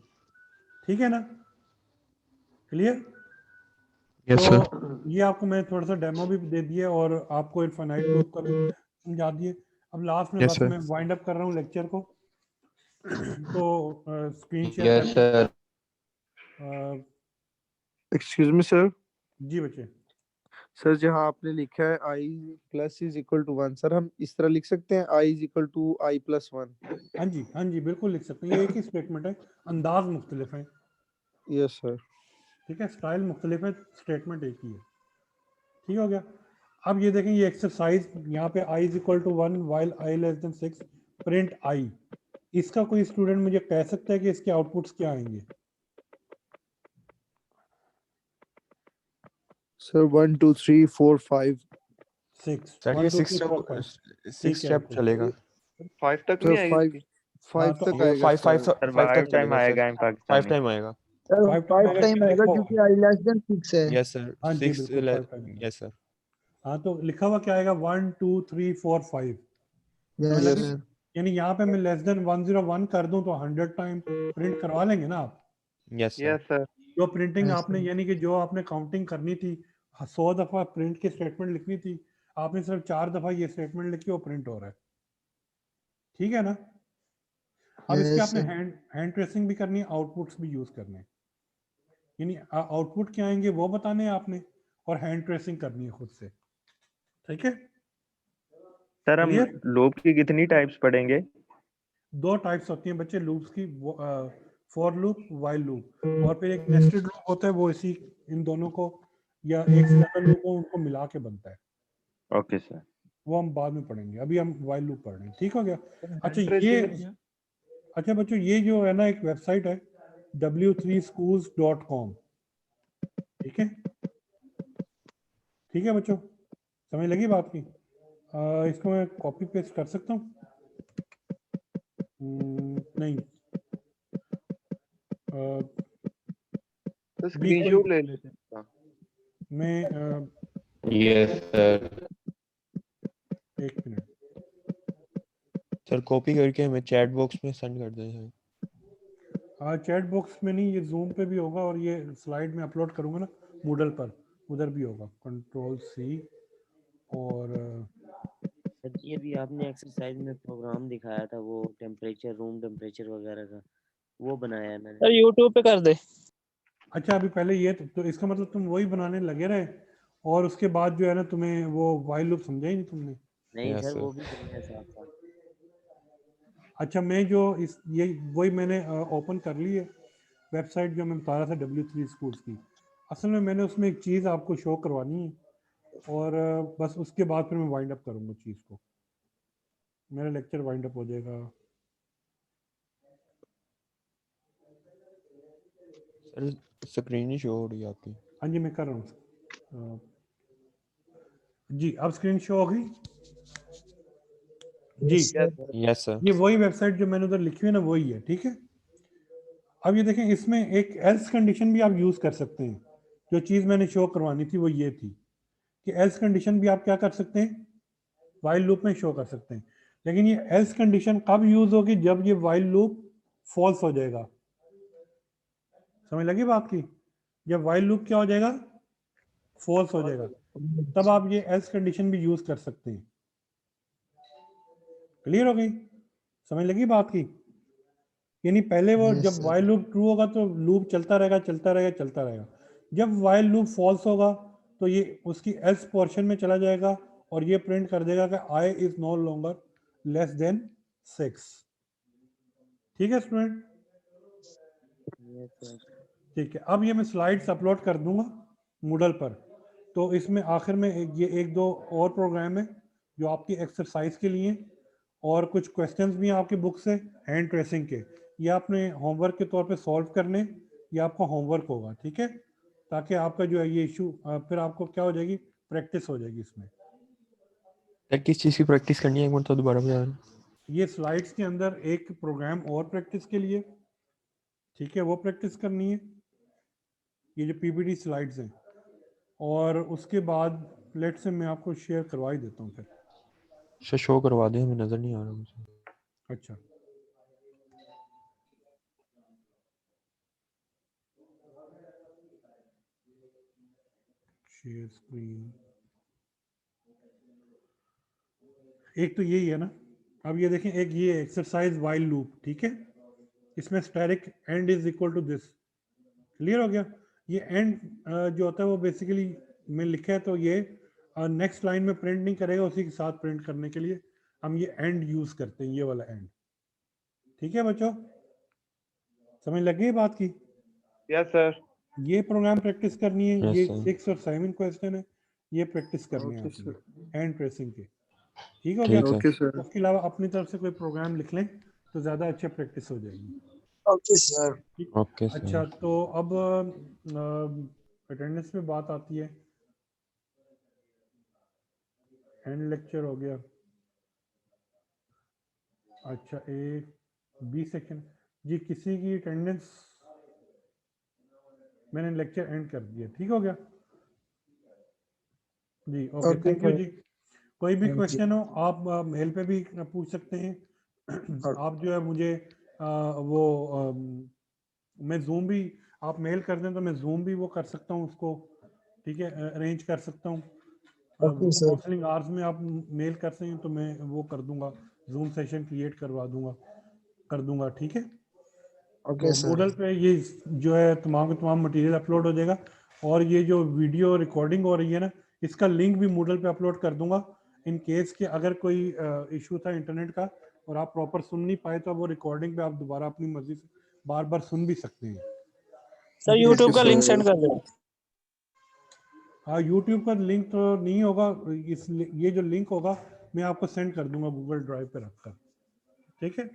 ठीक है ना? क्लियर? यस तो सर, ये आपको मैं थोड़ा सा डेमो भी दे दिया और आपको इनफाइनाइट लूप का भी समझा दिए। अब लास्ट में यस बस सर, मैं वाइंड अप कर रहा हूँ लेक्चर को। तो स्क्रीन शेयर यस करके सर। Excuse me sir. जी बच्चे। सर जहाँ आपने लिखा है I plus is equal to 1, sir हम इस तरह लिख सकते हैं I is equal to I plus 1। हाँ जी, हाँ जी, बिल्कुल लिख सकते हैं। ये एक ही स्टेटमेंट है, अंदाज मुख्तलिफ है, यस सर। ठीक है। स्टाइल मुख्तलिफ है, स्टेटमेंट एक ही है। ठीक हो गया। अब ये देखें ये एक्सरसाइज यहाँ पे i is equal to 1 while i less than 6 print i। इसका कोई स्टूडेंट मुझे कह सकता है कि इसके आउटपुट्स क्या आएंगे? सर 1 2 3 4 5 6, सर 1 ये 2 सिक्स 3 4 5, सिक्स ठीक है स्टेप बिल्कुल। चलेगा। 5 तक सर नहीं आएगी 5 इसकी? हाँ 5 तो तक ये आएगा five five sir. Sir five तक 5 टाइम चलेगा आएगा सर, इन 5 पाकिस्तानी। टाइम आएगा। सर 5 टाइम 5 आएगा, टाइम क्या आएगा लिखा हुआ? क्योंकि आई लेस देन 6 है। यस सर, हाँ जी 6 बिल्कुल 5 टाइम आएगा। यस सर, हाँ तो लिखा हुआ क्या आएगा? 1 2 3 4 5, समझ यस लगी? यस यानी यहाँ पे मैं लेस देन 101 कर दूं तो 100 टाइम प्रिंट करवा लेंगे ना आप? Yes sir, yes sir. जो प्रिंटिंग यस आपने यानी कि जो आपने काउंटिंग करनी थी, 100 दफा प्रिंट की स्टेटमेंट लिखनी थी, आपने सिर्फ 4 दफा ये स्टेटमेंट लिखी, वो प्रिंट हो रहा है, ठीक है ना? अब इसके यस आपने हैंड ट्रेसिंग भी करनी है, आउटपुट्स भी यूज करने हैं। यानी आउटपुट क्या आएंगे वो बताने हैं आपने और हैंड ट्रेसिंग करनी है खुद से, ठीक है। सर हम क्लियर? लूप की कितनी टाइप्स पढ़ेंगे? 2 टाइप्स होती हैं बच्चे लूप्स की, फॉर लूप, वाइल लूप, और फिर एक नेस्टेड लूप होता है, वो इसी इन दोनों को या एक से ज्यादा लूप हो उनको मिला के बनता है, ओके सर। वो हम बाद में पढ़ेंगे। अभी हम वाइल लूप पढ़ रहे हैं, ठीक हो गया। अच्छा हैंड ये, ट्रेसिंग अच्छा बच्चों ये जो है ना एक वेबसाइट है w3schools.com, ठीक है, ठीक है बच्चों, समझ लगी बात की? इसको मैं कॉपी पेस्ट कर सकता हूँ? नहीं, तो भी कोई स्क्रीनशॉट ले लेते हैं। मैं यस सर। एक मिनट, सर कॉपी करके हमें चैट बॉक्स में सेंड कर दें सर। हाँ चैट बॉक्स में नहीं, ये जूम पे भी होगा और ये स्लाइड में अपलोड करूँगा ना मूडल पर, उधर भी होगा। Ctrl+C और सर जी अभी आपने एक्सरसाइज में प्रोग्राम दिखाया था वो टेम्परेचर, रूम टेम्परेचर वगैरह का, वो बनाया है मैंने। सर यूट्यूब पे कर दे। अच्छा अभी पहले ये तो इसका मतलब तुम वही बनाने लगे रहे और उसके बाद जो है ना तुम्हें वो वाइल लूप समझा ही नहीं तुमने। नहीं यस सर सर, वो भी करना है साथ साथ। अच्छा मैं जो इस ये वही मैंने ओपन कर ली है वेबसाइट जो मैं बता रहा था W3 स्कूल्स की। असल में मैंने उसमें एक चीज़ आपको शो करवानी है और बस उसके बाद फिर मैं वाइंड अप करूँगा चीज़ को, मेरा लेक्चर वाइंड अप हो जाएगा। सर स्क्रीन ही शो हो रही है आपकी। हाँ जी मैं कर रहा हूँ। जी अब स्क्रीन शो होगी जी। Yes sir. ये वही वेबसाइट जो मैंने उधर लिखी हुई है ना वही है, ठीक है। अब ये देखें इसमें एक एल्स कंडीशन भी आप यूज कर सकते हैं। जो चीज मैंने शो करवानी थी वो ये थी कि एल्स कंडीशन भी आप क्या कर सकते हैं, वाइल लूप में शो कर सकते हैं। लेकिन ये एल्स कंडीशन कब यूज होगी, जब ये वाइल लूप फॉल्स हो जाएगा। समझ लगी बात की? जब वाइल लूप क्या हो जाएगा, फॉल्स हो जाएगा, तब आप ये एल्स कंडीशन भी यूज कर सकते हैं। क्लियर हो गई? समझ लगी बात की? यानी पहले वो जब वाइल लूप ट्रू होगा तो लूप चलता रहेगा चलता रहेगा चलता रहेगा। जब वाइल लूप फॉल्स होगा तो ये उसकी एल्स पोर्शन में चला जाएगा और ये प्रिंट कर देगा कि I is no longer less than 6। ठीक है स्टूडेंट? ठीक है, अब ये मैं स्लाइड्स अपलोड कर दूंगा मूडल पर। तो इसमें आखिर में ये एक दो और प्रोग्राम है जो आपकी एक्सरसाइज के लिए, और कुछ क्वेश्चंस भी हैं आपकी बुक से हैंड ट्रेसिंग के। ये आपने होमवर्क के तौर पे सॉल्व करने, ये आपका होमवर्क होगा, ठीक है, ताकि आपका जो है ये इशू फिर आपको क्या हो जाएगी, प्रैक्टिस हो जाएगी इसमें। किस चीज़ की प्रैक्टिस करनी है एक बार तो दोबारा बता। ये स्लाइड्स के अंदर एक प्रोग्राम और प्रैक्टिस के लिए, ठीक है, वो प्रैक्टिस करनी है, ये जो पीपीटी स्लाइड्स हैं। और उसके बाद लेट से मैं आपको शेयर करवा ही देता हूँ फिर। शो करवा दें, हमें नजर नहीं आ रहा मुझे। अच्छा शेयर स्क्रीन, एक तो यही है ना। अब ये देखें, एक ये एक्सरसाइज वाइल लूप, ठीक है, इसमें static and is equal to this. Clear हो गया? ये एंड जो होता है वो बेसिकली में लिखा है, तो ये नेक्स्ट लाइन में प्रिंट नहीं करेगा, उसी के साथ प्रिंट करने के लिए हम ये एंड यूज करते हैं, ये वाला एंड। ठीक है बच्चों, समझ लग गई बात की? Yes sir. ये प्रोग्राम प्रैक्टिस करनी है, Yes, ये sir. 6 और 7 क्वेश्चन है, ये प्रैक्टिस करने हैं ओके सर। आपने हैंड ट्रेसिंग के। ठीक हो गया? ठीक है। Okay sir. उसके अलावा अपनी तरफ से कोई प्रोग्राम लिख लें तो ज़्यादा अच्छा प्रैक्टिस हो जाएगी। Okay sir. ठीक? Okay sir. अच्छा, तो अब अटेंडेंस पे बात आती है। हैंड लेक्चर हो गया। अच्छा, ए बी सेक्शन जी, किसी की अटेंडेंस, मैंने लेक्चर एंड कर दिया। ठीक हो गया जी? ओके, थैंक यू जी। कोई भी क्वेश्चन हो आप मेल पे भी पूछ सकते हैं। आप जो है मुझे वो मैं जूम भी, आप मेल कर दें तो मैं जूम भी वो कर सकता हूँ उसको, ठीक है, अरेंज कर सकता हूँ। काउंसलिंग आवर्स में आप मेल कर सकें तो मैं वो कर दूंगा, जूम सेशन क्रिएट करवा दूंगा, कर दूंगा। ठीक है? ओके तो मूडल पे ये जो है तमाम का तमाम मटेरियल अपलोड हो जाएगा, और ये जो वीडियो रिकॉर्डिंग हो रही है ना, इसका लिंक भी मूडल पे अपलोड कर दूंगा। इन केस के अगर कोई इशू था इंटरनेट का और आप प्रॉपर सुन नहीं पाए तो वो रिकॉर्डिंग पे आप दोबारा अपनी मर्जी से बार बार सुन भी सकते हैं। सर यूट्यूब का लिंक सेंड कर दो। हाँ, यूट्यूब का लिंक तो नहीं होगा, ये जो लिंक होगा मैं आपको सेंड कर दूंगा गूगल ड्राइव पे रखकर। ठीक है?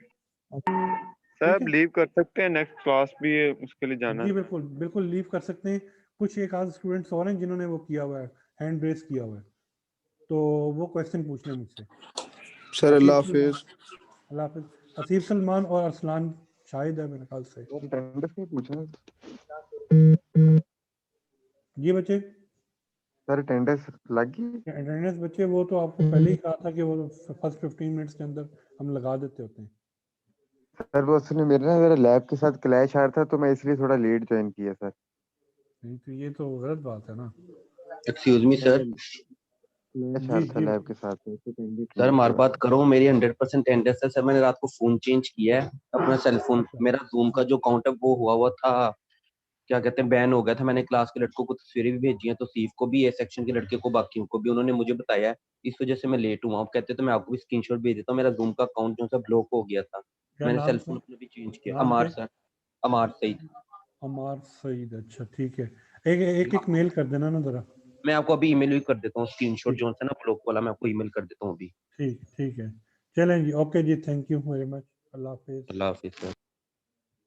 सर आप लीव कर सकते हैं, नेक्स्ट क्लास भी है उसके लिए जाना जी है। बिल्कुल बिल्कुल लीव कर सकते हैं। कुछ एक आध स्टूडेंट्स और हैं जिन्होंने वो किया हुआ है, हैंड रेस किया हुआ है, तो वो क्वेश्चन पूछ लें मुझसे। सर अल्लाह हाफिज। अल्लाह हाफिज। आसिफ सलमान और अरसलान शाहिद है मेरे ख्याल से। अटेंडेंस नहीं पूछा जी बच्चे, सर, अटेंडेंस लग गई। अटेंडेंस बच्चे वो तो आपको पहले ही कहा था कि वो फर्स्ट 15 मिनट्स के अंदर हम लगा देते होते हैं। सर वो उसने मेरे ना मेरा लैब के साथ क्लैश आ रहा था तो मैं इसलिए थोड़ा लेट ज्वाइन किया सर। नहीं तो ये तो गलत बात है ना। Excuse me sir. क्लैश आ रहा था लैब के साथ तो सर हमारी बात करो, मेरी 100% अटेंडेंस है सर। मैंने रात को फोन चेंज किया है, अपना सेल फोन, मेरा जूम का जो अकाउंट है वो हुआ था, क्या कहते हैं, बैन हो गया था। मैंने क्लास के लड़कों को तस्वीरें भी भेजी हैं, तो सीफ को भी, ए सेक्शन के लड़के को, बाकियों को भी, उन्होंने मुझे बताया है। इस वजह से मैं लेट हुआ। आप कहते तो मैं आपको भी स्क्रीनशॉट भेज देता हूँ। मेरा जूम का अकाउंट जो है ब्लॉक हो गया था, मैंने सेल फोन अपना भी चेंज किया। अमार सर, अमार सईद। अमार सईद, अच्छा ठीक है। एक मेल कर देना ना जरा। मैं आपको अभी ईमेल भी कर देता हूँ, स्क्रीनशॉट जो है ना ब्लॉक वाला, मैं आपको ईमेल कर देता हूँ अभी। ठीक है, चलें जी, ओके जी, थैंक यू वेरी मच। अल्लाह हाफिज। अल्लाह हाफिज सर।